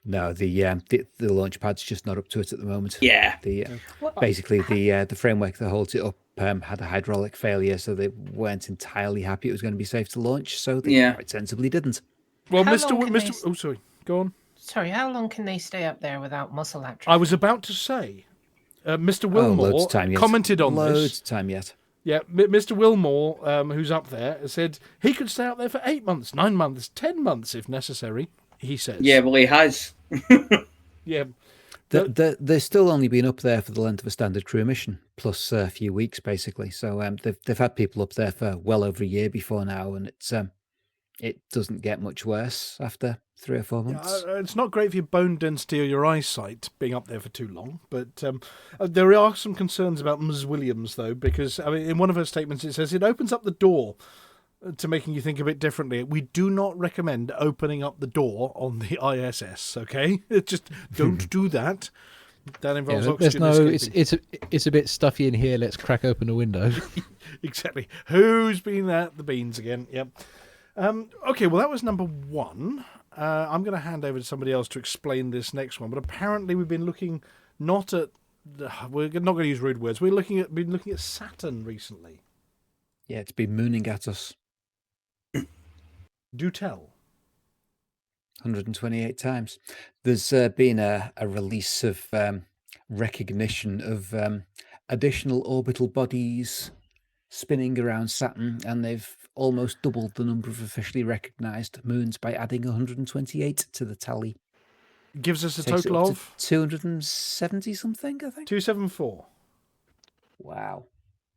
No, the launch pad's just not up to it at the moment. Yeah. Basically, the framework that holds it up had a hydraulic failure, so they weren't entirely happy it was going to be safe to launch, so they quite sensibly didn't. Well, How Mr. long can Mr. they- Oh, sorry. Go on. Sorry, how long can they stay up there without muscle atrophy? I was about to say, Mr. Oh, Wilmore loads of time yet. commented on Loads this. of time yet. Yeah, Mr. Wilmore, who's up there, said he could stay up there for 8 months, 9 months, 10 months if necessary, he says. Yeah, well, he has. Yeah. They've still only been up there for the length of a standard crew mission, plus a few weeks, basically. So they've had people up there for well over a year before now, and it doesn't get much worse after 3 or 4 months. It's not great for your bone density or your eyesight being up there for too long, but there are some concerns about Ms. Williams, though, because in one of her statements it says it opens up the door to making you think a bit differently. We do not recommend opening up the door on the ISS, okay? Just don't do that. That involves oxygen escaping. it's a bit stuffy in here. Let's crack open a window. Exactly. Who's been at the beans again? Yep. Okay, well, that was number 1. I'm going to hand over to somebody else to explain this next one. But apparently, we've been looking not at. We're not going to use rude words. Been looking at Saturn recently. Yeah, it's been mooning at us. Do tell. 128 times. There's been a release of recognition of additional orbital bodies spinning around Saturn, and they've almost doubled the number of officially recognised moons by adding 128 to the tally. Gives us a Takes it total up of to 270 something, I think. 274. Wow.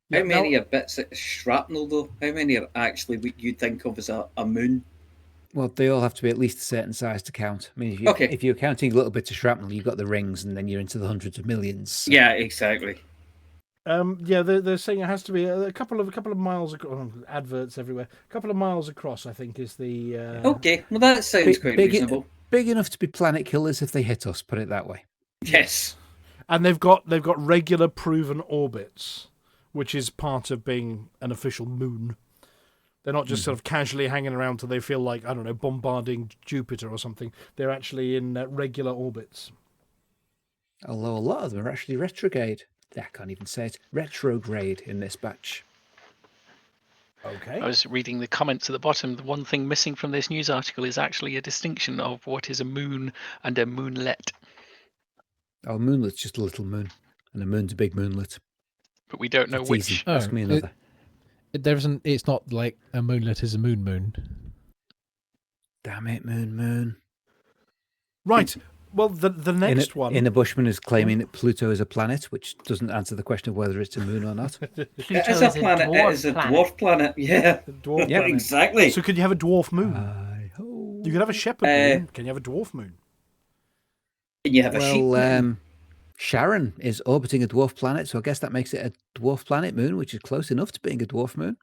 Yeah, How many now- are bits of shrapnel, though? How many are actually what you'd think of as a moon? Well, they all have to be at least a certain size to count. I mean, Okay. if you're counting little bits of shrapnel, you've got the rings, and then you're into the hundreds of millions. Yeah, exactly. They're saying it has to be a couple of miles across. Adverts everywhere. A couple of miles across, I think, is the. Okay, well that sounds quite reasonable. Big enough to be planet killers if they hit us. Put it that way. Yes. And they've got regular proven orbits, which is part of being an official moon. They're not just sort of casually hanging around till they feel like, I don't know, bombarding Jupiter or something. They're actually in regular orbits. Although a lot of them are actually retrograde. I can't even say it. Retrograde in this batch. Okay. I was reading the comments at the bottom. The one thing missing from this news article is actually a distinction of what is a moon and a moonlet. Oh, moonlet's just a little moon, and a moon's a big moonlet. But we don't know It's which. easy. Ask me another. It's not like a moonlet is a moon. Damn it, moon. Right. Well, the next one. Inner Bushman is claiming that Pluto is a planet, which doesn't answer the question of whether it's a moon or not. It is a planet. It is a dwarf planet. Yeah. Dwarf Yeah, planet. exactly. So could you have a dwarf moon? You could have a shepherd moon. Can you have a dwarf moon? Can you have a sheep? Well, Sharon is orbiting a dwarf planet, so I guess that makes it a dwarf planet moon, which is close enough to being a dwarf moon.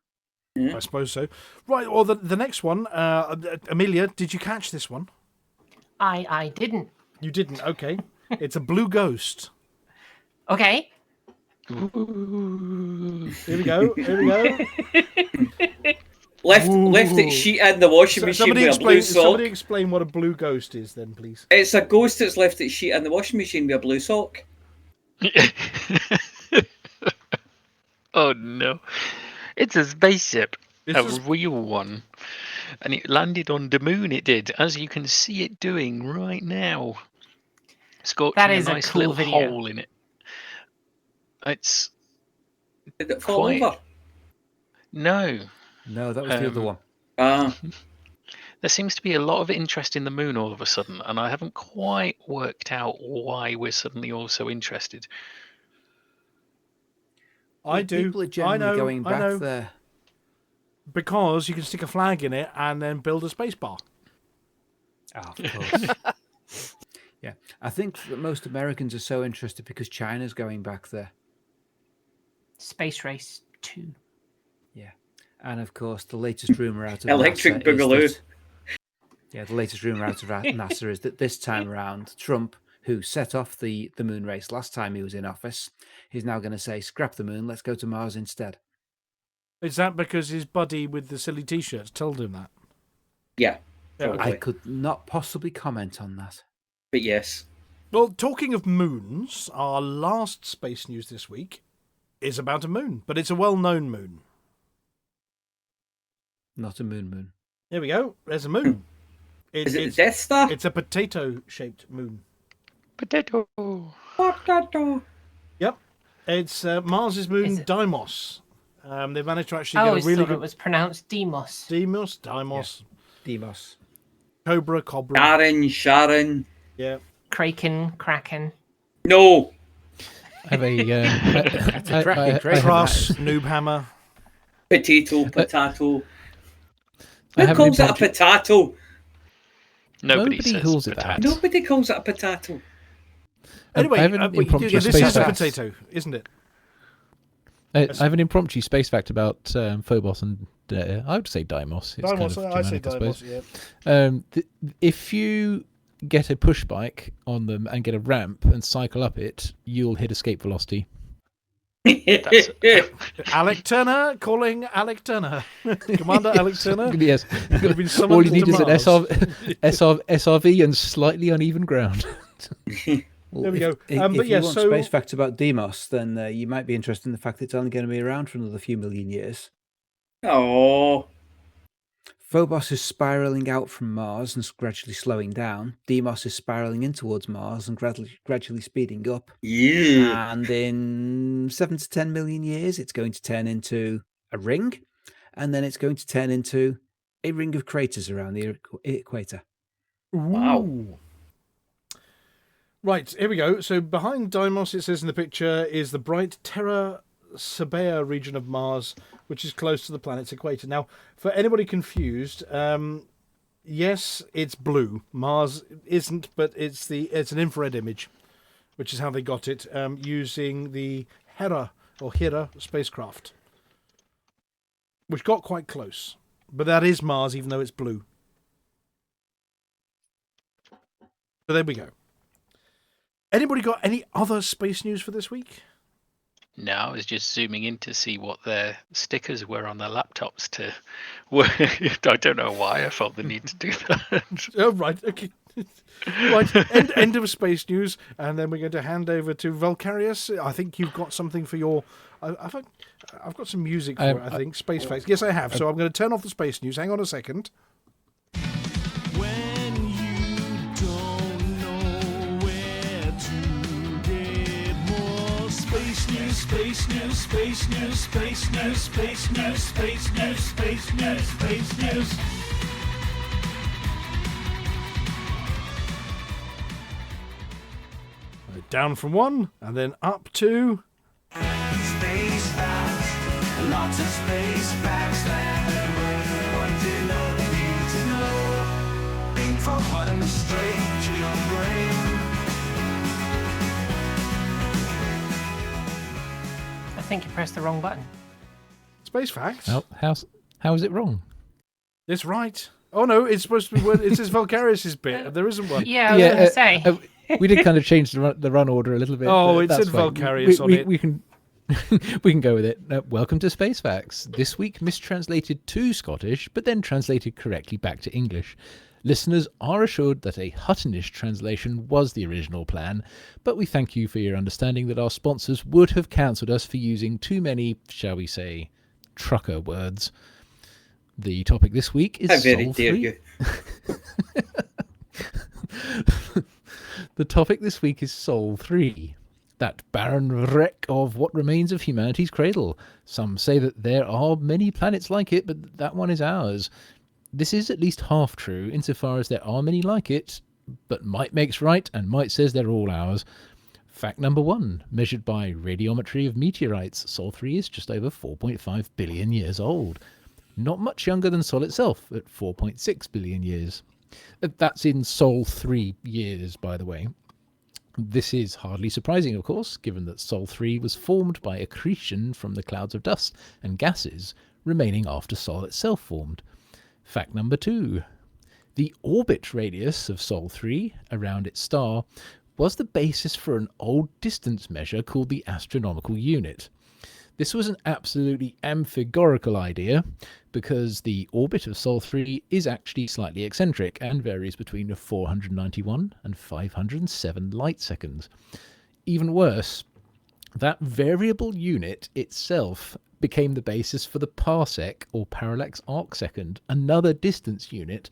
I suppose so. Right. Or the next one. Amelia, did you catch this one? I didn't. You didn't. Okay. It's a blue ghost. Okay. Here we go. Left its sheet in the washing machine with a blue sock. Somebody explain what a blue ghost is, then, please. It's a ghost that's left its sheet in the washing machine with a blue sock. Oh no. It's a spaceship. It's A real one. And it landed on the moon, it did, as you can see it doing right now. Scorching That is a a nice cool little video. hole in it. It's... Did it fall Quite. over? No, that was the other one. There seems to be a lot of interest in the moon all of a sudden, and I haven't quite worked out why we're suddenly all so interested. I do. People are generally going back there. Because you can stick a flag in it and then build a space bar. Oh, of course. Yeah, I think that most Americans are so interested because China's going back there. Space Race 2. Yeah, and of course the latest rumor out of Electric NASA is Boogaloo. that- yeah, the latest rumor out of NASA is that this time around, Trump, who set off the moon race last time he was in office, he's now going to say, scrap the moon, let's go to Mars instead. Is that because his buddy with the silly T-shirts told him that? Yeah. Yeah, Probably. I could not possibly comment on that. But yes. Well, talking of moons, our last space news this week is about a moon, but it's a well-known moon. Not a moon. Here we go. There's a moon. Is it the Death Star? It's a potato-shaped moon. Potato. Yep. It's Mars's moon, Is it- Deimos. They've managed to actually I get always a really thought good... it was pronounced Demos. Deimos. Demos. Cobra. Sharon. Yeah. Kraken. No. I have a cracking Cross, Noob Hammer. Potato. I Who have calls an it a potato? Nobody says calls it potato. that. Nobody calls it a potato. Anyway, I have an impromptu this space is a fact. potato, isn't it? I have an impromptu space fact about Phobos and I would say Deimos. It's Deimos, kind of I say Germanic, Deimos, suppose. If you get a push bike on them and get a ramp and cycle up it, you'll hit escape velocity. Alec Turner, calling Alec Turner. Commander Alec Turner. Yes. Gonna be summoned All you need to is an Mars. SRV and slightly uneven ground. Well, There we go. If But you yeah, want so- space facts about Demos, then you might be interested in the fact that it's only going to be around for another few million years. Oh. Phobos is spiralling out from Mars and gradually slowing down. Deimos is spiralling in towards Mars and gradually speeding up. Yeah. And in 7 to 10 million years, it's going to turn into a ring, and then it's going to turn into a ring of craters around the equator. Wow. Ooh. Right, here we go. So behind Deimos, it says in the picture, is the bright Terra Sabea region of Mars, which is close to the planet's equator. Now, for anybody confused, yes, it's blue. Mars isn't, but it's an infrared image, which is how they got it, using the Hera spacecraft, which got quite close. But that is Mars, even though it's blue. So there we go. Anybody got any other space news for this week? No, I was just zooming in to see what their stickers were on their laptops to work. I don't know why I felt the need to do that. Oh, right. Okay. Right. End of space news. And then we're going to hand over to Valkyrius. I think you've got something for your... I've got some music for it, I think. Space Facts. Yes, I have. So I'm going to turn off the space news. Hang on a second. When you don't know where to get more space news, space news, space news, space news, space news, space news, space news, space news. Down from 1 and then up to... Space facts, lots of space facts that everyone did not need to know. Think from bottom straight to your brain. I think you pressed the wrong button. Space Facts. How is it wrong? It's right. Oh, no, it's supposed to be... It says Valkyrius' bit. There isn't one. Yeah, I was going to say. We did kind of change the run order a little bit. Oh, but it that's said fine. Valkyrius on it. We can we can go with it. Welcome to Space Facts. This week mistranslated to Scottish, but then translated correctly back to English. Listeners are assured that a Huttonish translation was the original plan, but we thank you for your understanding that our sponsors would have cancelled us for using too many, shall we say, trucker words. The topic this week is How very Sol dare 3. you. The topic this week is Sol 3, that barren wreck of what remains of humanity's cradle. Some say that there are many planets like it, but that one is ours. This is at least half true, insofar as there are many like it, but might makes right, and might says they're all ours. Fact number 1, measured by radiometry of meteorites, Sol 3 is just over 4.5 billion years old. Not much younger than Sol itself, at 4.6 billion years. That's in Sol 3 years, by the way. This is hardly surprising, of course, given that Sol 3 was formed by accretion from the clouds of dust and gases remaining after Sol itself formed. Fact number 2. The orbit radius of Sol 3 around its star was the basis for an old distance measure called the astronomical unit. This was an absolutely amphigoracal idea because the orbit of Sol 3 is actually slightly eccentric and varies between 491 and 507 light seconds. Even worse, that variable unit itself became the basis for the parsec, or parallax arc second, another distance unit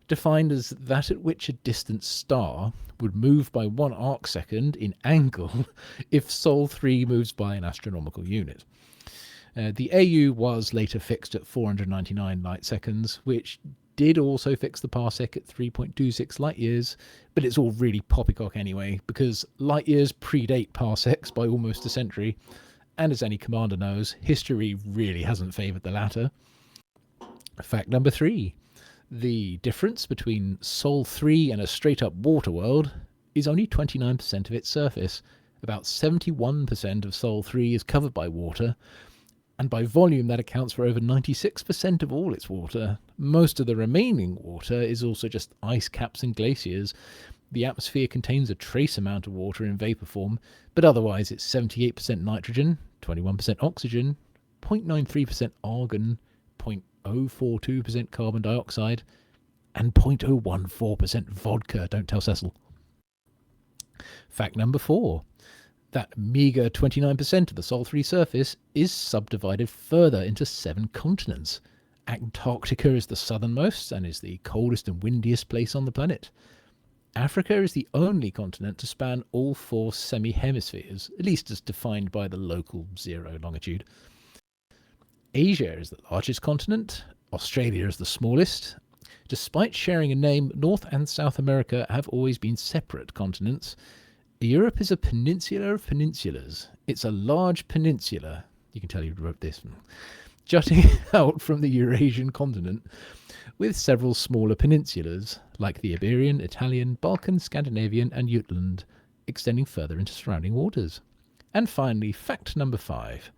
defined as that at which a distant star would move by 1 arc second in angle if Sol 3 moves by an astronomical unit. The AU was later fixed at 499 light seconds, which did also fix the parsec at 3.26 light years, but it's all really poppycock anyway, because light years predate parsecs by almost a century, and as any commander knows, history really hasn't favoured the latter. Fact number 3. The difference between Sol 3 and a straight-up water world is only 29% of its surface. About 71% of Sol 3 is covered by water, and by volume that accounts for over 96% of all its water. Most of the remaining water is also just ice caps and glaciers. The atmosphere contains a trace amount of water in vapour form, but otherwise it's 78% nitrogen, 21% oxygen, 0.93% argon, 0.042% carbon dioxide, and 0.014% vodka. Don't tell Cecil. Fact number 4. That meagre 29% of the Sol 3 surface is subdivided further into 7 continents, Antarctica is the southernmost and is the coldest and windiest place on the planet. Africa is the only continent to span all 4 semi-hemispheres, at least as defined by the local zero longitude. Asia is the largest continent. Australia is the smallest. Despite sharing a name, North and South America have always been separate continents. Europe is a peninsula of peninsulas. It's a large peninsula. You can tell you wrote this. Jutting out from the Eurasian continent, with several smaller peninsulas, like the Iberian, Italian, Balkan, Scandinavian, and Jutland, extending further into surrounding waters. And finally, fact number 5.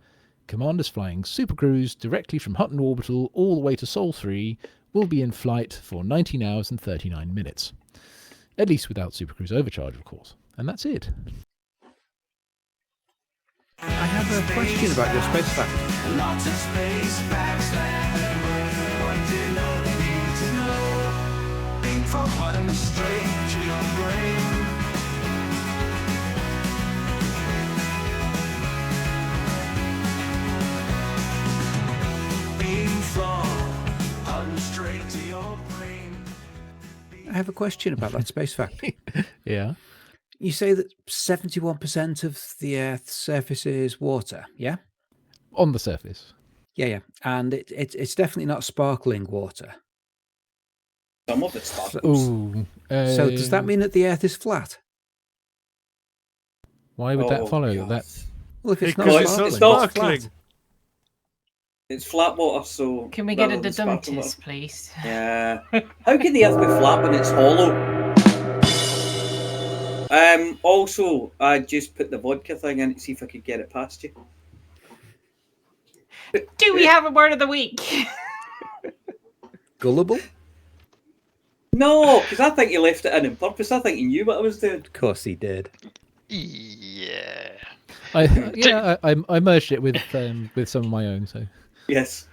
Commanders flying supercruise directly from Hutton Orbital all the way to Sol 3 will be in flight for 19 hours and 39 minutes. At least without supercruise overcharge, of course. And that's it. I have a question about your space fact. Lots of space facts that everyone did not need to know. Think from bottom straight to your brain. Beam from bottom straight to your brain. I have a question about that space fact. Yeah. You say that 71% of the Earth's surface is water, yeah? On the surface. Yeah. And it's definitely not sparkling water. Some of it's sparkles. Ooh. So does that mean that the Earth is flat? Why would that follow? God. That Well, if it's Because not it's sparkling, not it's flat. sparkling. It's flat water, so... Can we get a rather than sparkling water. deduntus, please? Yeah. How can the Earth be flat when it's hollow? Also, I just put the vodka thing in to see if I could get it past you. Do we have a word of the week? Gullible? No, because I think he left it in on purpose. I think he knew what I was doing. Of course he did. Yeah. I merged it with some of my own. So Yes.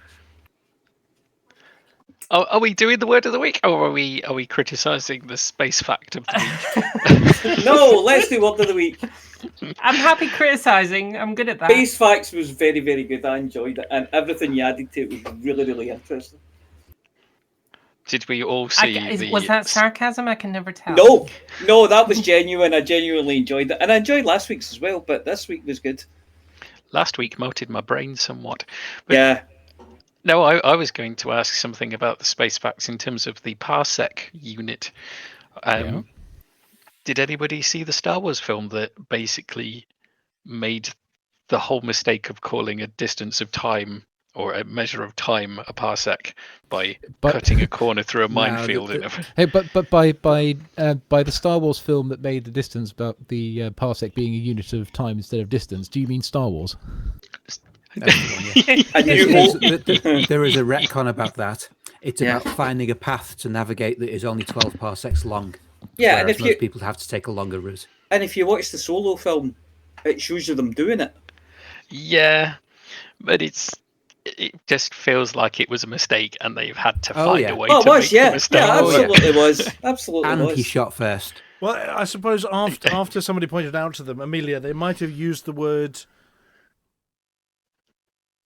Are we doing the word of the week, or are we criticising the space fact of the week? No, let's do word of the week. I'm happy criticising. I'm good at that. Space Facts was very, very good. I enjoyed it. And everything you added to it was really, really interesting. Did we all see Was that sarcasm? I can never tell. No, that was genuine. I genuinely enjoyed it. And I enjoyed last week's as well, but this week was good. Last week melted my brain somewhat. But Yeah. no, I was going to ask something about the space facts in terms of the parsec unit. Did anybody see the Star Wars film that basically made the whole mistake of calling a distance of time or a measure of time a parsec by cutting a corner through a minefield? Hey, but by the Star Wars film that made the distance about the parsec being a unit of time instead of distance, do you mean Star Wars? And you There is a retcon about that. It's about finding a path to navigate that is only 12 parsecs long. Yeah, and whereas if most you people have to take a longer route. and if you watch the Solo film, it shows you them doing it. Yeah, but it just feels like it was a mistake, and they've had to find a way Oh, it to was, make yeah. the mistake. Yeah, absolutely was. Absolutely And was. he shot first. Well, I suppose after somebody pointed out to them, Amelia, they might have used the word.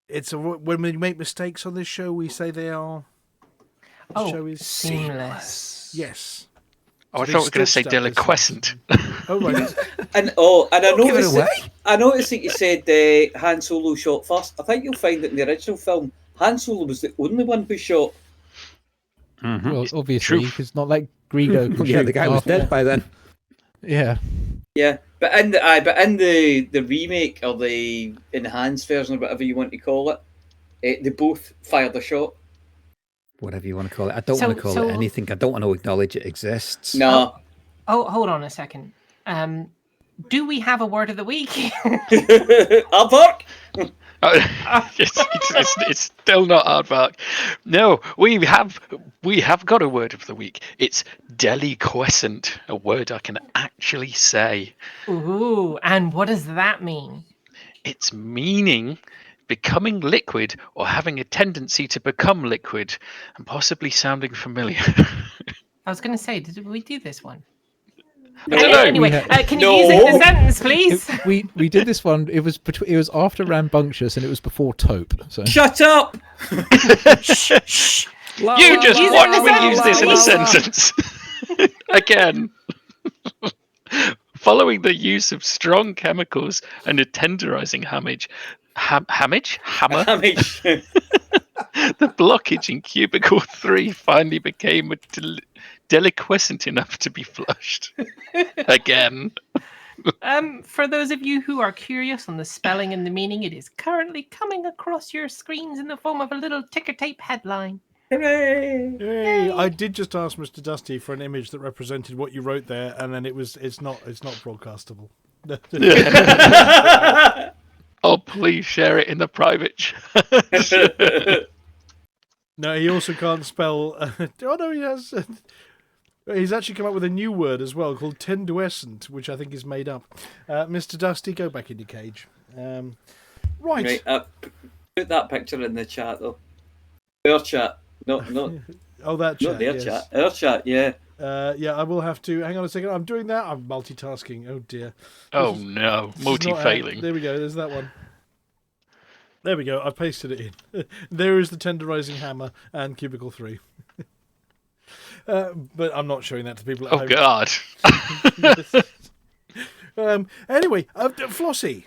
When we make mistakes on this show, we say they are. The show is seamless. Yes. Oh, I thought we were going to say deliquescent. Oh right. And I give it noticed away. I noticed that you said Han Solo shot first. I think you'll find that in the original film, Han Solo was the only one who shot. Well, obviously, because not like Greedo. could Yeah, shoot the guy was after. dead by then. Yeah. Yeah, but in the remake or the enhanced version or whatever you want to call it, they both fired a shot. Whatever you want to call it. I don't want to call it anything. I don't want to acknowledge it exists. No. Oh, hold on a second. Do we have a word of the week? Aardvark? It's still not aardvark. No, we have got a word of the week. It's deliquescent, a word I can actually say. Ooh, and what does that mean? It's meaning becoming liquid or having a tendency to become liquid, and possibly sounding familiar. I was going to say, did we do this one? I don't know. Anyway, can you use it in a sentence, please? We did this one. It was after Rambunctious and it was before Taupe. So Shut up! Shh. You just Use it watch in a me use this in a sentence, sentence. Again. Following the use of strong chemicals and a tenderizing hammer, Hamish. the blockage in cubicle 3 finally became deliquescent enough to be flushed. Again. For those of you who are curious on the spelling and the meaning, it is currently coming across your screens in the form of a little ticker tape headline. Hooray! Hey, I did just ask Mr. Dusty for an image that represented what you wrote there, and then it's not broadcastable. Oh, please share it in the private chat. No, he also can't spell. Oh no, he has. He's actually come up with a new word as well called tenduescent, which I think is made up. Mr. Dusty, go back in your cage. Right. Put that picture in the chat though. Our chat, not Oh, that chat. not their yes. chat. Our chat, yeah. Yeah, I will have to. Hang on a second. I'm doing that. I'm multitasking. Oh dear. Oh no, This is not multi-failing. There we go. There's that one. There we go. I've pasted it in. There is the tenderizing hammer and cubicle 3. But I'm not showing that to people at Oh home. God. Anyway, Flossie.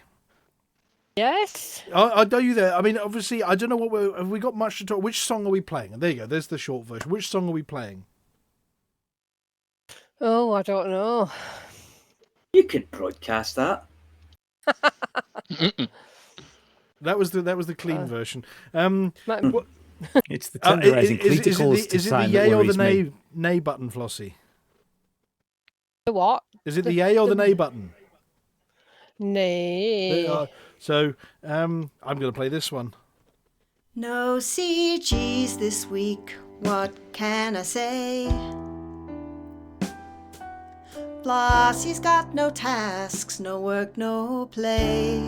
Yes. I know you there. I mean, obviously, I don't know have we got much to talk. Which song are we playing? There you go. There's the short version. Which song are we playing? Oh, I don't know. You could broadcast that. That was the clean version. Might- It's the tenderizing cliticals is it the yay or the nay button, Flossie? The what? Is it the yay or the nay button? Nay. So I'm going to play this one. No CGs this week, what can I say? Flossy's got no tasks, no work, no play.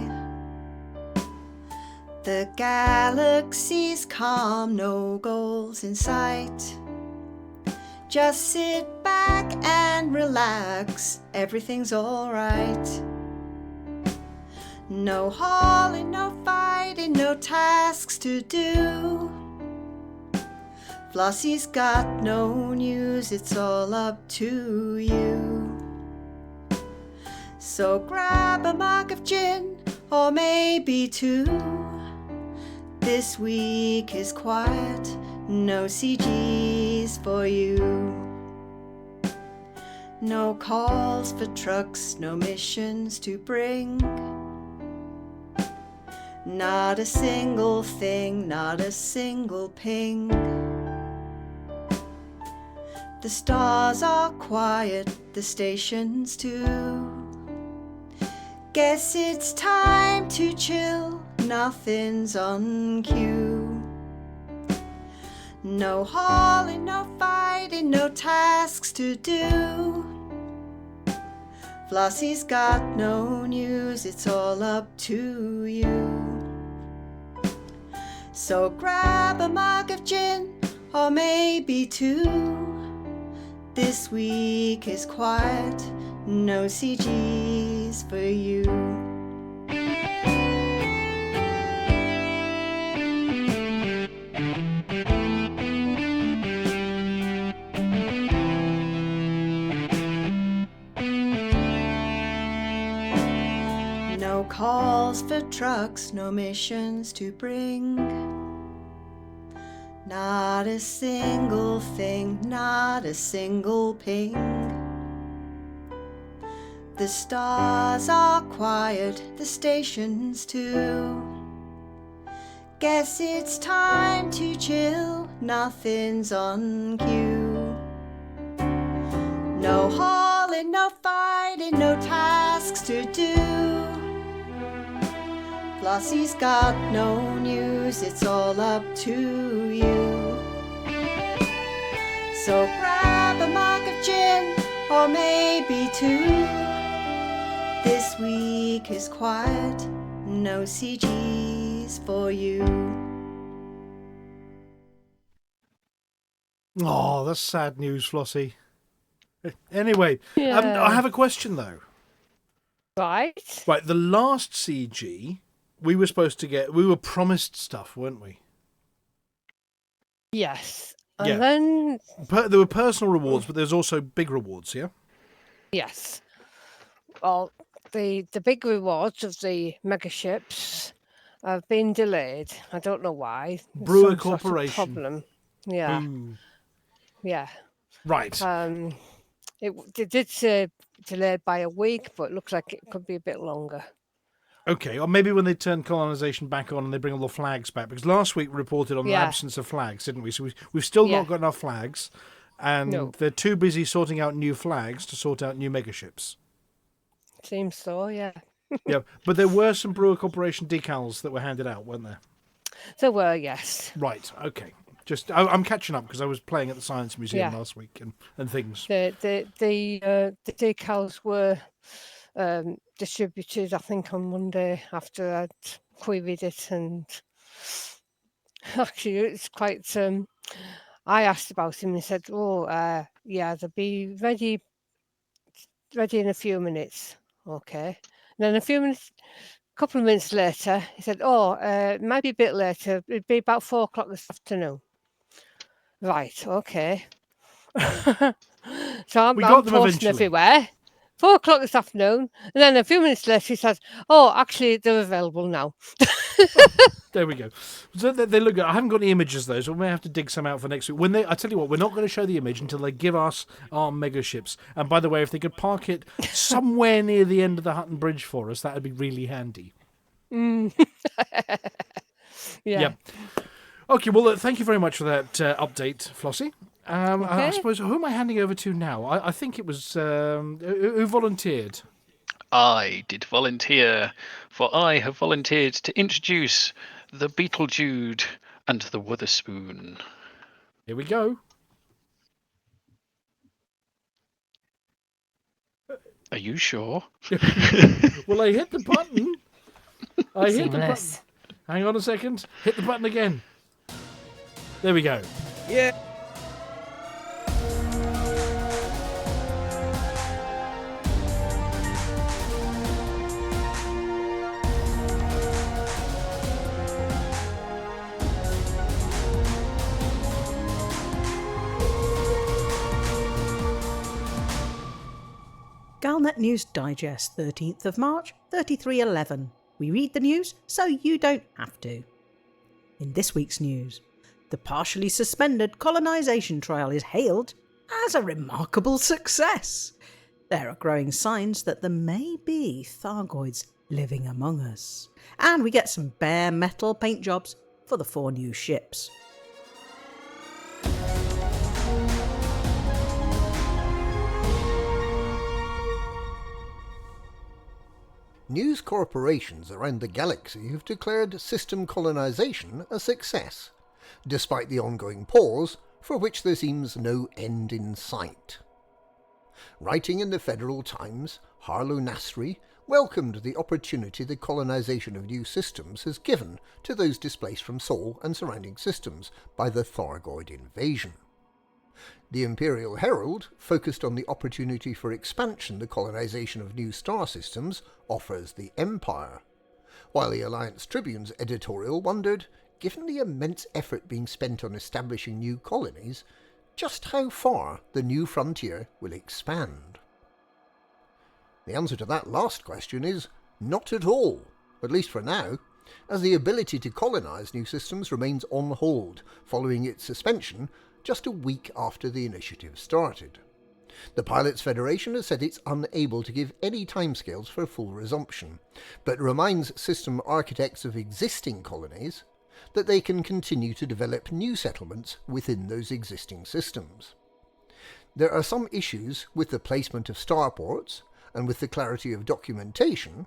The galaxy's calm, no goals in sight. Just sit back and relax, everything's alright. No hauling, no fighting, no tasks to do. Flossy's got no news, it's all up to you. So grab a mug of gin, or maybe two. This week is quiet, no CGs for you. No calls for trucks, no missions to bring. Not a single thing, not a single ping. The stars are quiet, the stations too. Guess it's time to chill, nothing's on cue. No hauling, no fighting, no tasks to do. Flossy's got no news, it's all up to you. So grab a mug of gin, or maybe two. This week is quiet, no CGs for you. No calls for trucks, no missions to bring. Not a single thing, not a single ping. The stars are quiet, the stations too. Guess it's time to chill, nothing's on cue. No hauling, no fighting, no tasks to do. Flossy's got no news, it's all up to you. So grab a mug of gin, or maybe two. This week is quiet, no CGs for you. Oh, that's sad news, Flossie. Anyway, Yeah. I have a question, though. Right. Right, the last CG, we were promised stuff, weren't we? Yes. Yeah. And then, There were personal rewards, but there's also big rewards, yeah? yes. Well, the big rewards of the mega ships have been delayed. I don't know why. There's Brewer some sort of Corporation. problem. Yeah. Ooh. Yeah. Right. It did say delayed by a week, but it looks like it could be a bit longer. Okay, or maybe when they turn colonisation back on and they bring all the flags back, because last week we reported on the Yeah. absence of flags, didn't we? So we've still Yeah. not got enough flags, and No. they're too busy sorting out new flags to sort out new megaships. Seems so, yeah. Yeah, but there were some Brewer Corporation decals that were handed out, weren't there? There were, yes. Right, okay. I'm catching up because I was playing at the Science Museum Yeah. last week and things. The decals were distributed, I think, on Monday after I'd queried it, and actually it's quite. I asked about him, and he said, "Oh, yeah, they'll be ready in a few minutes." Okay, and then a couple of minutes later, he said, "Oh, it might be a bit later. It'd be about 4:00 this afternoon." Right. Okay. So I'm We got them posting eventually. everywhere. 4:00 this afternoon, and then a few minutes later he says, "Oh, actually, they're available now." There we go. So they look good. I haven't got any images though, so we may have to dig some out for next week. I tell you what, we're not going to show the image until they give us our mega ships. And by the way, if they could park it somewhere near the end of the Hutton Bridge for us, that would be really handy. Yeah. Okay, well, thank you very much for that update, Flossy. I Okay. suppose, who am I handing over to now? I think it was... who volunteered? I did volunteer, for I have volunteered to introduce the Beetlejude and the Witherspoon. Here we go. Are you sure? Well, I hit the button. I hit the button. Seamless. Hang on a second. Hit the button again. There we go. Yeah. Galnet News Digest, 13th of March, 3311. We read the news so you don't have to. In this week's news, the partially suspended colonisation trial is hailed as a remarkable success. There are growing signs that there may be Thargoids living among us. And we get some bare metal paint jobs for the 4 new ships. News corporations around the galaxy have declared system colonization a success, despite the ongoing pause for which there seems no end in sight. Writing in the Federal Times, Harlow Nasri welcomed the opportunity the colonization of new systems has given to those displaced from Sol and surrounding systems by the Thargoid invasion. The Imperial Herald focused on the opportunity for expansion the colonization of new star systems offers the Empire, while the Alliance Tribune's editorial wondered, given the immense effort being spent on establishing new colonies, just how far the new frontier will expand. The answer to that last question is not at all, at least for now, as the ability to colonize new systems remains on hold following its suspension just a week after the initiative started. The Pilots Federation has said it's unable to give any timescales for full resumption, but reminds system architects of existing colonies that they can continue to develop new settlements within those existing systems. There are some issues with the placement of starports and with the clarity of documentation,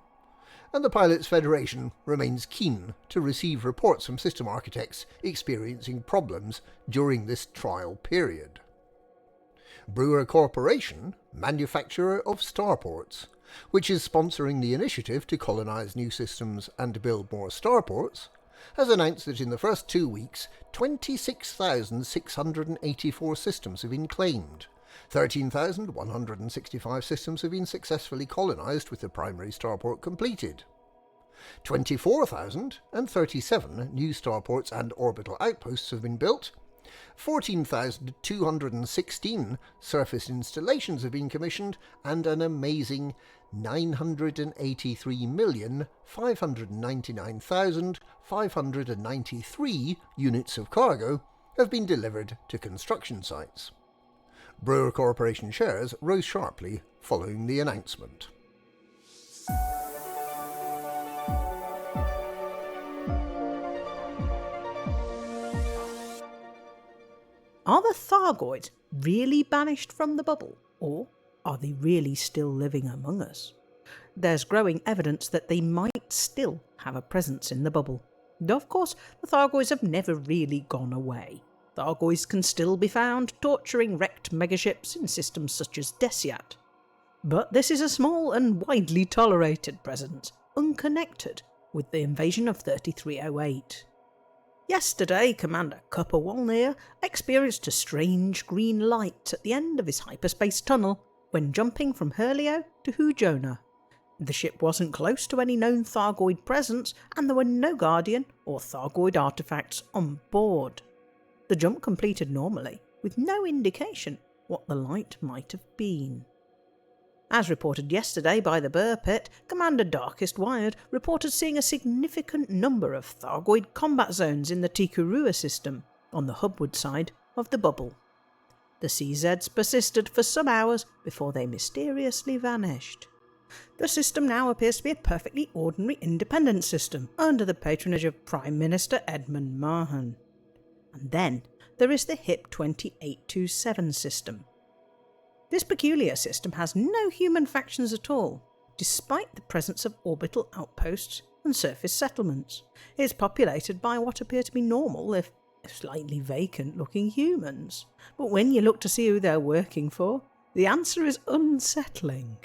and the Pilots Federation remains keen to receive reports from system architects experiencing problems during this trial period. Brewer Corporation, manufacturer of starports, which is sponsoring the initiative to colonize new systems and build more starports, has announced that in the first 2 weeks, 26,684 systems have been claimed, 13,165 systems have been successfully colonised with the primary starport completed. 24,037 new starports and orbital outposts have been built. 14,216 surface installations have been commissioned, and an amazing 983,599,593 units of cargo have been delivered to construction sites. Brewer Corporation shares rose sharply following the announcement. Are the Thargoids really banished from the bubble, or are they really still living among us? There's growing evidence that they might still have a presence in the bubble. Though of course, the Thargoids have never really gone away. Thargoids can still be found torturing wrecked megaships in systems such as Desiat. But this is a small and widely tolerated presence, unconnected with the invasion of 3308. Yesterday, Commander Cupper Walnear experienced a strange green light at the end of his hyperspace tunnel when jumping from Hurlio to Hujona. The ship wasn't close to any known Thargoid presence, and there were no Guardian or Thargoid artifacts on board. The jump completed normally, with no indication what the light might have been. As reported yesterday by the Burr Pit, Commander Darkest Wired reported seeing a significant number of Thargoid combat zones in the Tikurua system, on the hubward side of the bubble. The CZs persisted for some hours before they mysteriously vanished. The system now appears to be a perfectly ordinary independent system, under the patronage of Prime Minister Edmund Mahan. And then there is the HIP 2827 system. This peculiar system has no human factions at all, despite the presence of orbital outposts and surface settlements. It is populated by what appear to be normal, if slightly vacant-looking humans. But when you look to see who they're working for, the answer is unsettling.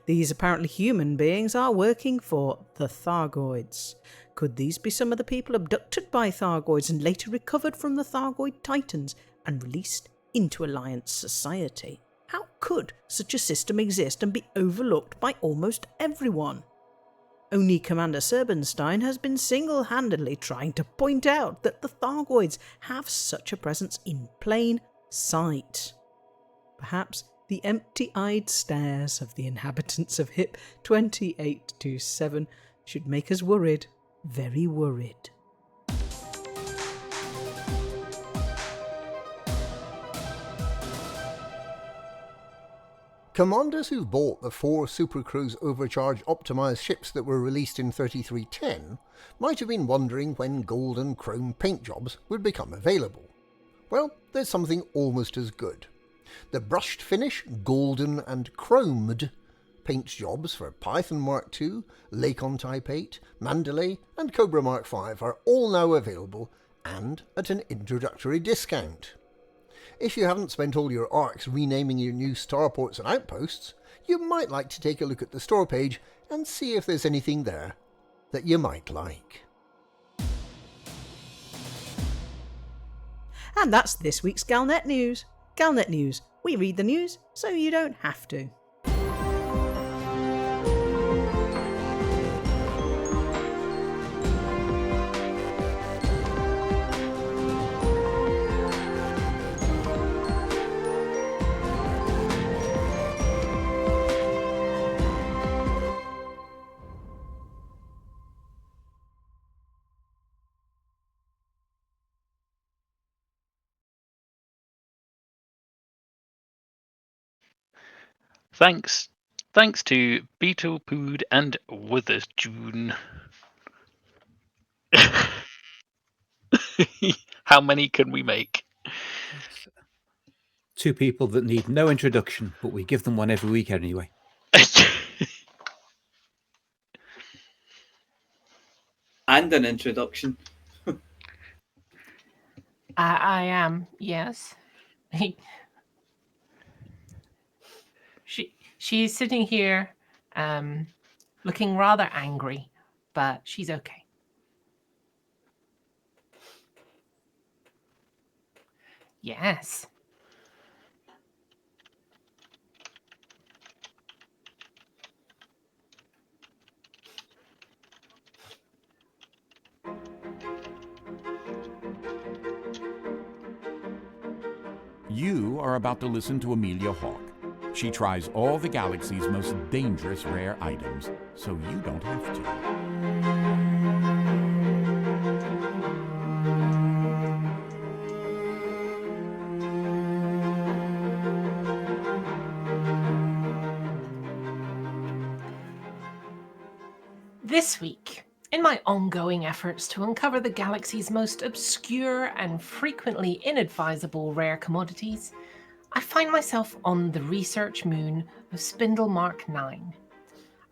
These apparently human beings are working for the Thargoids. Could these be some of the people abducted by Thargoids and later recovered from the Thargoid Titans and released into Alliance society? How could such a system exist and be overlooked by almost everyone? Only Commander Serbenstein has been single-handedly trying to point out that the Thargoids have such a presence in plain sight. Perhaps the empty-eyed stares of the inhabitants of HIP 2827 should make us worried, very worried. Commanders who bought the 4 Super Cruise Overcharge optimised ships that were released in 3310 might have been wondering when gold and chrome paint jobs would become available. Well, there's something almost as good. The brushed finish, golden and chromed paint jobs for Python Mark II, Lakon Type 8, Mandalay and Cobra Mark V are all now available and at an introductory discount. If you haven't spent all your arcs renaming your new starports and outposts, you might like to take a look at the store page and see if there's anything there that you might like. And that's this week's Galnet News. Galnet News. We read the news so you don't have to. Thanks to Beetlepood and Witherspoon. How many can we make? 2 people that need no introduction, but we give them one every week anyway. And an introduction. I am, yes. She's sitting here, looking rather angry, but she's okay. Yes. You are about to listen to Amelia Hawke. She tries all the galaxy's most dangerous rare items, so you don't have to. This week, in my ongoing efforts to uncover the galaxy's most obscure and frequently inadvisable rare commodities, I find myself on the research moon of Spindle Mark 9,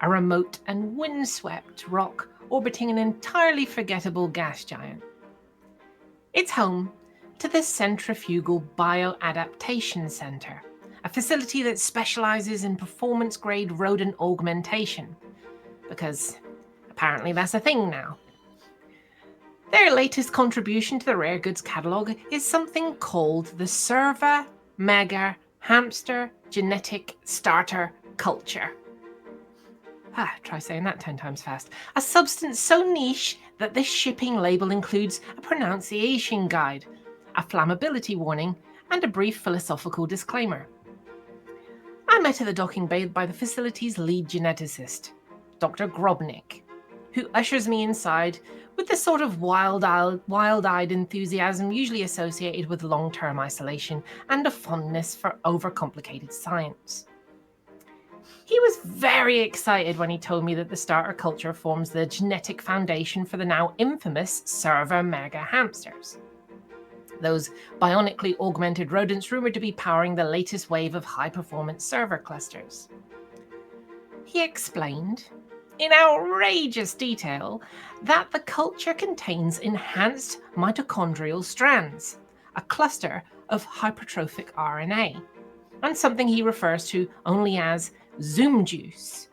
a remote and windswept rock orbiting an entirely forgettable gas giant. It's home to the Centrifugal Bioadaptation Center, a facility that specializes in performance-grade rodent augmentation, because apparently that's a thing now. Their latest contribution to the rare goods catalogue is something called the Server-Mega-Hamster Genetic Starter Culture. Try saying that 10 times fast. A substance so niche that this shipping label includes a pronunciation guide, a flammability warning, and a brief philosophical disclaimer. I met at the docking bay by the facility's lead geneticist, Dr. Grobnik, who ushers me inside with the sort of wild-eyed enthusiasm usually associated with long-term isolation and a fondness for overcomplicated science. He was very excited when he told me that the starter culture forms the genetic foundation for the now infamous Server-Mega-Hamsters, those bionically augmented rodents rumored to be powering the latest wave of high-performance server clusters. He explained, in outrageous detail, that the culture contains enhanced mitochondrial strands, a cluster of hypertrophic RNA, and something he refers to only as Zoom juice.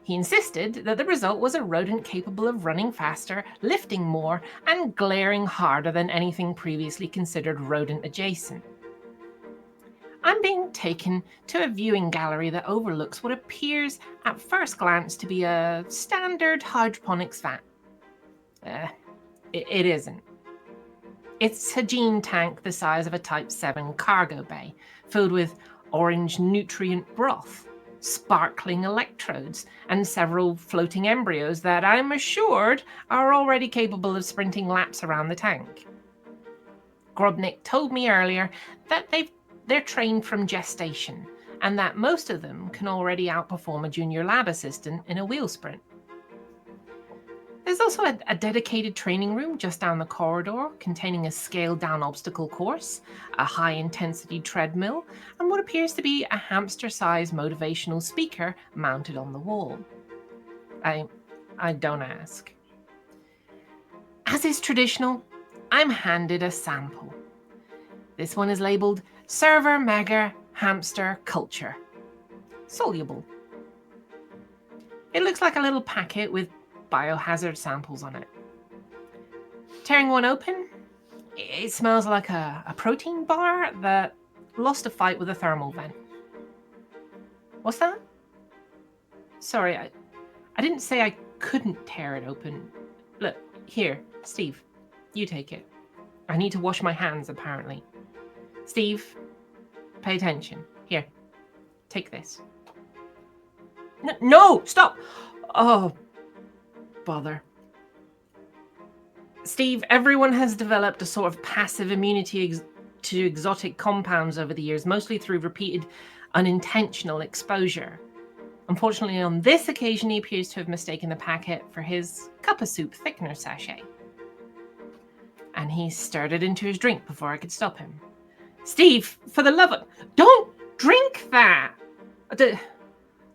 He insisted that the result was a rodent capable of running faster, lifting more, and glaring harder than anything previously considered rodent adjacent. I'm being taken to a viewing gallery that overlooks what appears at first glance to be a standard hydroponics vat. It isn't. It's a gene tank the size of a Type 7 cargo bay, filled with orange nutrient broth, sparkling electrodes, and several floating embryos that I'm assured are already capable of sprinting laps around the tank. Grobnik told me earlier that they're trained from gestation, and that most of them can already outperform a junior lab assistant in a wheel sprint. There's also a dedicated training room just down the corridor containing a scaled-down obstacle course, a high-intensity treadmill, and what appears to be a hamster-sized motivational speaker mounted on the wall. I don't ask. As is traditional, I'm handed a sample. This one is labelled Server-Mega-Hamster Culture. Soluble. It looks like a little packet with biohazard samples on it. Tearing one open, it smells like a protein bar that lost a fight with a thermal vent. What's that? Sorry, I didn't say I couldn't tear it open. Look, here, Steve, you take it. I need to wash my hands, apparently. Steve, pay attention. Here, take this. No, stop! Oh, bother. Steve, everyone has developed a sort of passive immunity to exotic compounds over the years, mostly through repeated unintentional exposure. Unfortunately, on this occasion, he appears to have mistaken the packet for his cup of soup thickener sachet. And he stirred it into his drink before I could stop him. Steve, for the love of... Don't drink that!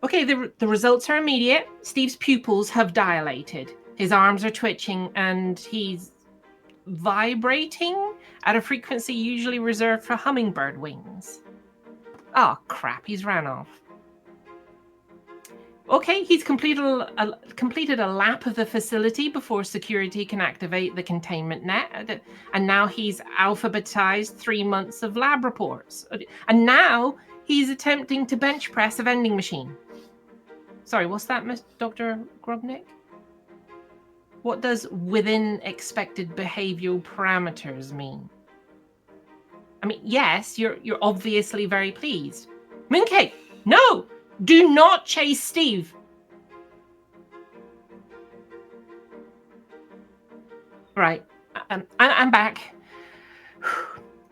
Okay, the results are immediate. Steve's pupils have dilated. His arms are twitching and he's vibrating at a frequency usually reserved for hummingbird wings. Oh, crap, he's ran off. Okay, he's completed a lap of the facility before security can activate the containment net. And now he's alphabetized 3 months of lab reports. And now he's attempting to bench press a vending machine. Sorry, what's that, Dr. Grobnik? What does within expected behavioral parameters mean? I mean, yes, you're obviously very pleased. Mooncake, no! Do not chase Steve! Right, I'm back.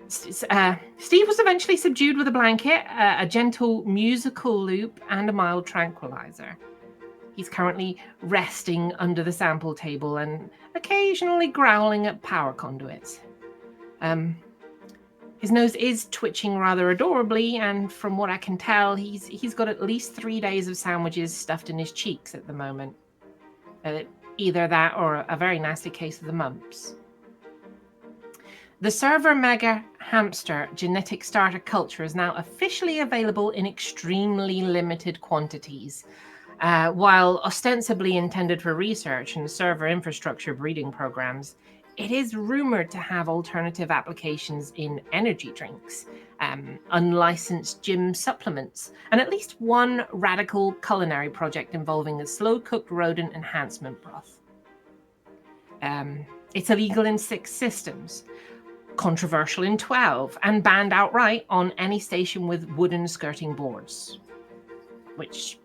Steve was eventually subdued with a blanket, a gentle musical loop, and a mild tranquilizer. He's currently resting under the sample table and occasionally growling at power conduits. His nose is twitching rather adorably, and from what I can tell, he's got at least 3 days of sandwiches stuffed in his cheeks at the moment. Either that or a very nasty case of the mumps. The Server-Mega-Hamster genetic starter culture is now officially available in extremely limited quantities. While ostensibly intended for research and server infrastructure breeding programs, it is rumored to have alternative applications in energy drinks, unlicensed gym supplements, and at least one radical culinary project involving a slow-cooked rodent enhancement broth. It's illegal in 6 systems, controversial in 12, and banned outright on any station with wooden skirting boards. Which,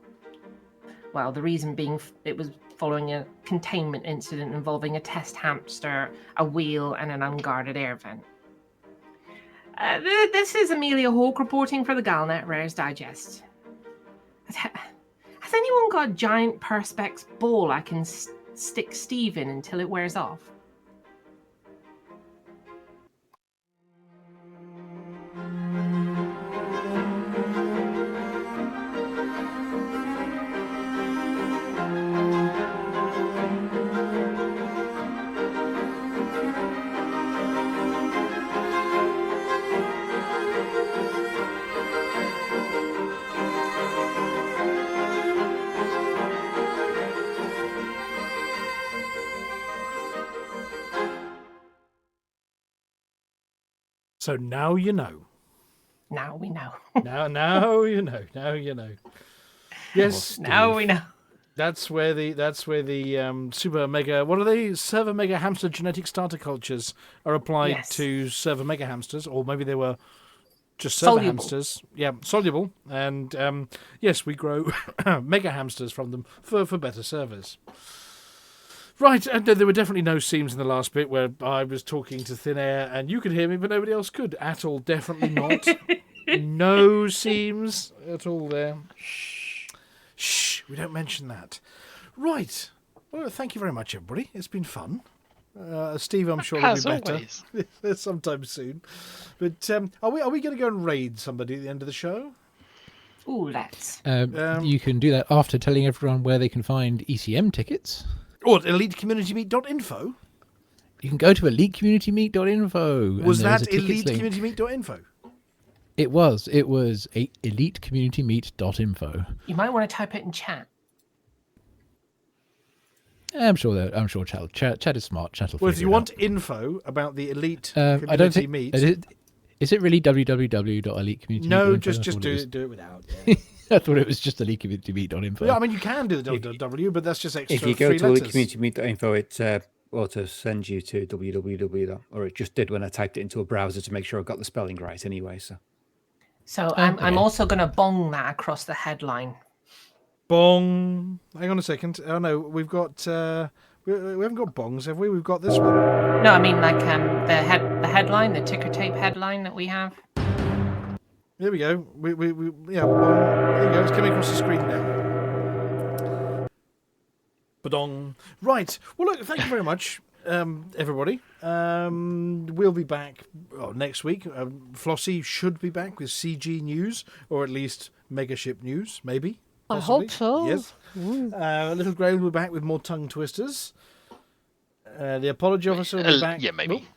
well, the reason being it was following a containment incident involving a test hamster, a wheel, and an unguarded air vent. This is Amelia Hawke reporting for the Galnet Rares Digest. Has anyone got a giant Perspex ball I can stick Steve in until it wears off? So now you know. Now we know. Now you know. Now you know. Yes. Now we know. That's where the super mega, what are they? Server mega hamster genetic starter cultures are applied to server mega hamsters, or maybe they were just server hamsters. Yeah, soluble. And yes, we grow mega hamsters from them for better servers. Right, and there were definitely no seams in the last bit where I was talking to thin air and you could hear me, but nobody else could at all. Definitely not. No seams at all there. Shh, we don't mention that. Right. Well, thank you very much, everybody. It's been fun. Steve, I'm sure, will be better sometime soon. But are we going to go and raid somebody at the end of the show? Ooh, let's. You can do that after telling everyone where they can find ECM tickets. Or elitecommunitymeet.info. You can go to elitecommunitymeet.info. Was that elitecommunitymeet.info? It was elitecommunitymeet.info. You might want to type it in chat. I'm sure chat is smart. Chat will. Well, if you want info about the elite community I don't think, meet, is it really www.elitecommunitymeet.info? No, just do it without. Yeah. I thought it was just elitecommunitymeet.info. Yeah, I mean you can do the www, but that's just extra. If you go to elitecommunitymeet.info, it auto sends you to www. Or it just did when I typed it into a browser to make sure I got the spelling right anyway. So I'm also going to bong that across the headline. Bong. Hang on a second. Oh no, we've got we haven't got bongs, have we? We've got this one. No, I mean like the headline, the ticker tape headline that we have. There we go. We yeah. There you go. It's coming across the screen now. Badong. Right. Well, look. Thank you very much, everybody. We'll be back next week. Flossy should be back with CG news, or at least Megaship news, maybe. Possibly. I hope so. Yes. Little Grey will be back with more tongue twisters. The apology officer will be back. Yeah, maybe.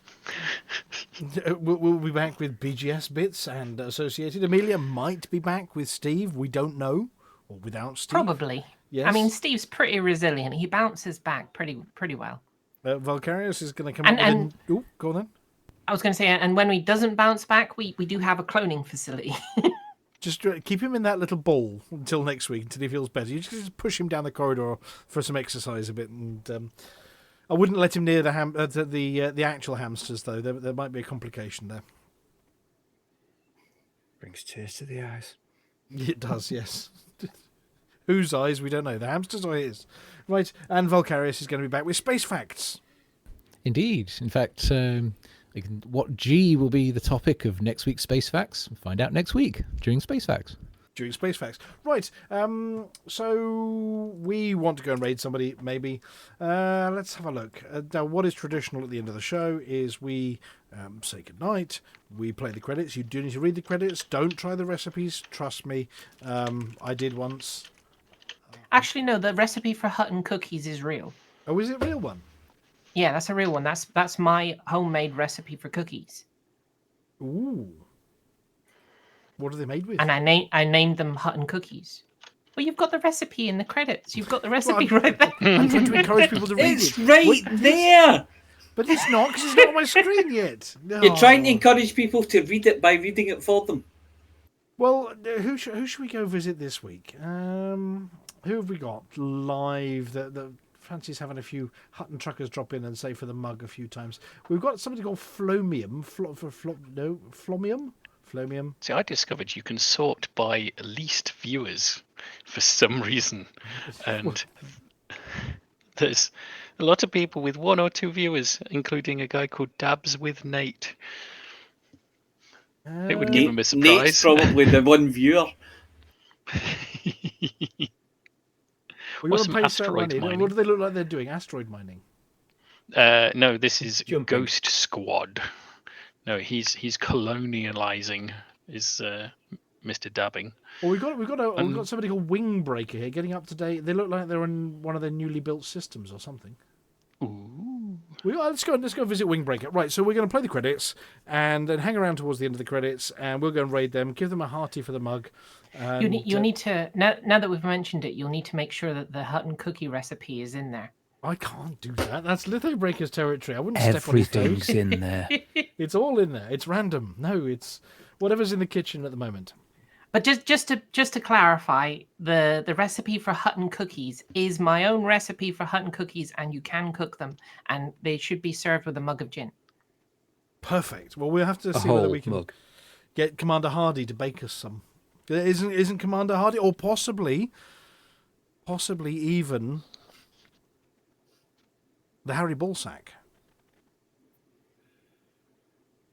We'll be back with BGS bits and associated. Amelia might be back with Steve. We don't know. Or without Steve. Probably. Yes. I mean, Steve's pretty resilient. He bounces back pretty well. Valkyrius is going to come up with Oh, go on then. I was going to say, and when he doesn't bounce back, we do have a cloning facility. Just keep him in that little ball until next week, until he feels better. You just push him down the corridor for some exercise a bit, and I wouldn't let him near the actual hamsters though. There might be a complication there. Brings tears to the eyes. It does, yes. Whose eyes, we don't know. The hamster's or his. Right, and Volcarius is going to be back with Space Facts. Indeed. In fact, what G will be the topic of next week's Space Facts? We'll find out next week during Space Facts. During Space Facts. Right, so we want to go and raid somebody, maybe. Let's have a look. Now, what is traditional at the end of the show is we say goodnight, we play the credits. You do need to read the credits. Don't try the recipes. Trust me. I did once. Actually, no, the recipe for Hutton cookies is real. Oh, is it a real one? Yeah, that's a real one. That's my homemade recipe for cookies. Ooh. What are they made with? And I named them Hutton cookies. Well, you've got the recipe in the credits. You've got the recipe right there. I'm trying to encourage people to read It's it. right there. But it's not, because it's not on my screen yet. No. You're trying to encourage people to read it by reading it for them. Well, who should we go visit this week? Who have we got live that fancies having a few Hutton truckers drop in and say for the mug a few times? We've got somebody called Flomium. Flomium. See, I discovered you can sort by least viewers for some reason. And there's a lot of people with 1 or 2 viewers, including a guy called Dabs with Nate. It would give him a surprise. Nate's probably the one viewer. We want to pay asteroid mining. What do they look like they're doing? Asteroid mining? No, this is Ghost Squad. No, he's colonializing. Is Mr. Dabbing? Well, we've got somebody called Wingbreaker here, getting up to date. They look like they're in one of their newly built systems or something. Ooh. Let's go visit Wingbreaker. Right, so we're going to play the credits and then hang around towards the end of the credits, and we'll go and raid them. Give them a hearty for the mug. You'll need to now that we've mentioned it. You'll need to make sure that the Hutton cookie recipe is in there. I can't do that. That's Lithobreaker's territory. I wouldn't step on his toes. Everything's in there. It's all in there. It's random. No, it's whatever's in the kitchen at the moment. But just to clarify, the recipe for Hutton cookies is my own recipe for Hutton cookies, and you can cook them, and they should be served with a mug of gin. Perfect. Well, we'll have to see whether we can get Commander Hardy to bake us some. Isn't Commander Hardy, or possibly even the Harry Ballsack?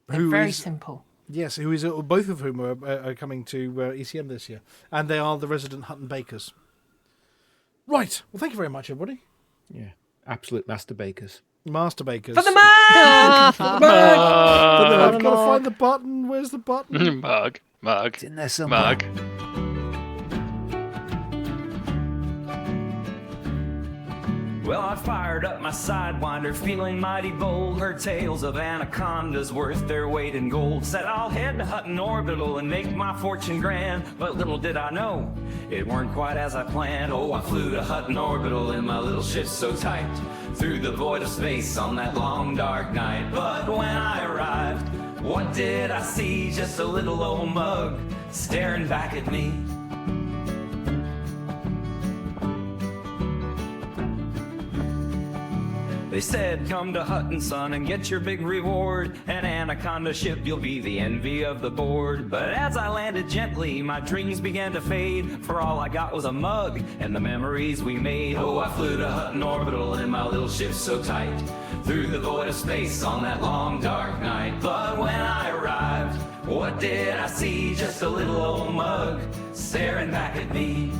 They're very simple. Yes, both of whom are coming to ECM this year, and they are the resident Hutton bakers. Right. Well, thank you very much, everybody. Yeah, absolute master bakers. Master bakers. For the mug! For the mug! I've got to find the button. Where's the button? Mug. It's in there somewhere. Mug. Well, I fired up my Sidewinder, feeling mighty bold. Heard tales of anacondas worth their weight in gold. Said I'll head to Hutton Orbital and make my fortune grand. But little did I know, it weren't quite as I planned. Oh, I flew to Hutton Orbital in my little ship so tight, through the void of space on that long dark night. But when I arrived, what did I see? Just a little old mug staring back at me. They said, come to Hutton, son, and get your big reward. An anaconda ship, you'll be the envy of the board. But as I landed gently, my dreams began to fade. For all I got was a mug and the memories we made. Oh, I flew to Hutton Orbital in my little ship so tight, through the void of space on that long dark night. But when I arrived, what did I see? Just a little old mug staring back at me.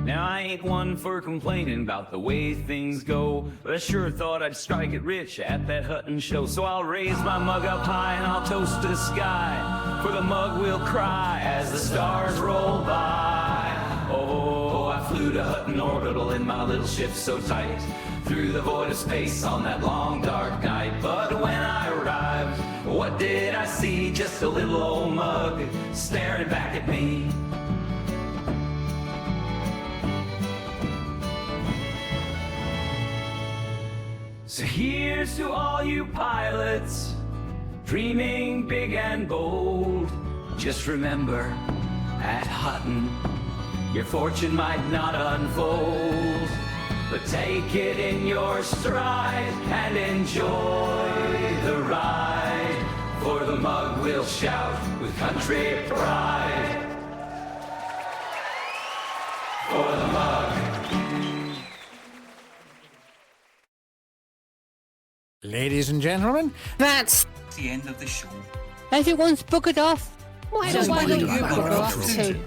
Now I ain't one for complaining about the way things go, but I sure thought I'd strike it rich at that Hutton show. So I'll raise my mug up high and I'll toast to the sky, for the mug will cry as the stars roll by. Oh, I flew to Hutton Orbital in my little ship so tight, through the void of space on that long dark night. But when I arrived, what did I see? Just a little old mug staring back at me. So here's to all you pilots, dreaming big and bold. Just remember, at Hutton, your fortune might not unfold. But take it in your stride and enjoy the ride. the mug we'll shout with country pride. For the mug. Ladies and gentlemen, that's the end of the show. Everyone's buggered off. Why don't you you bugger bugger off off too?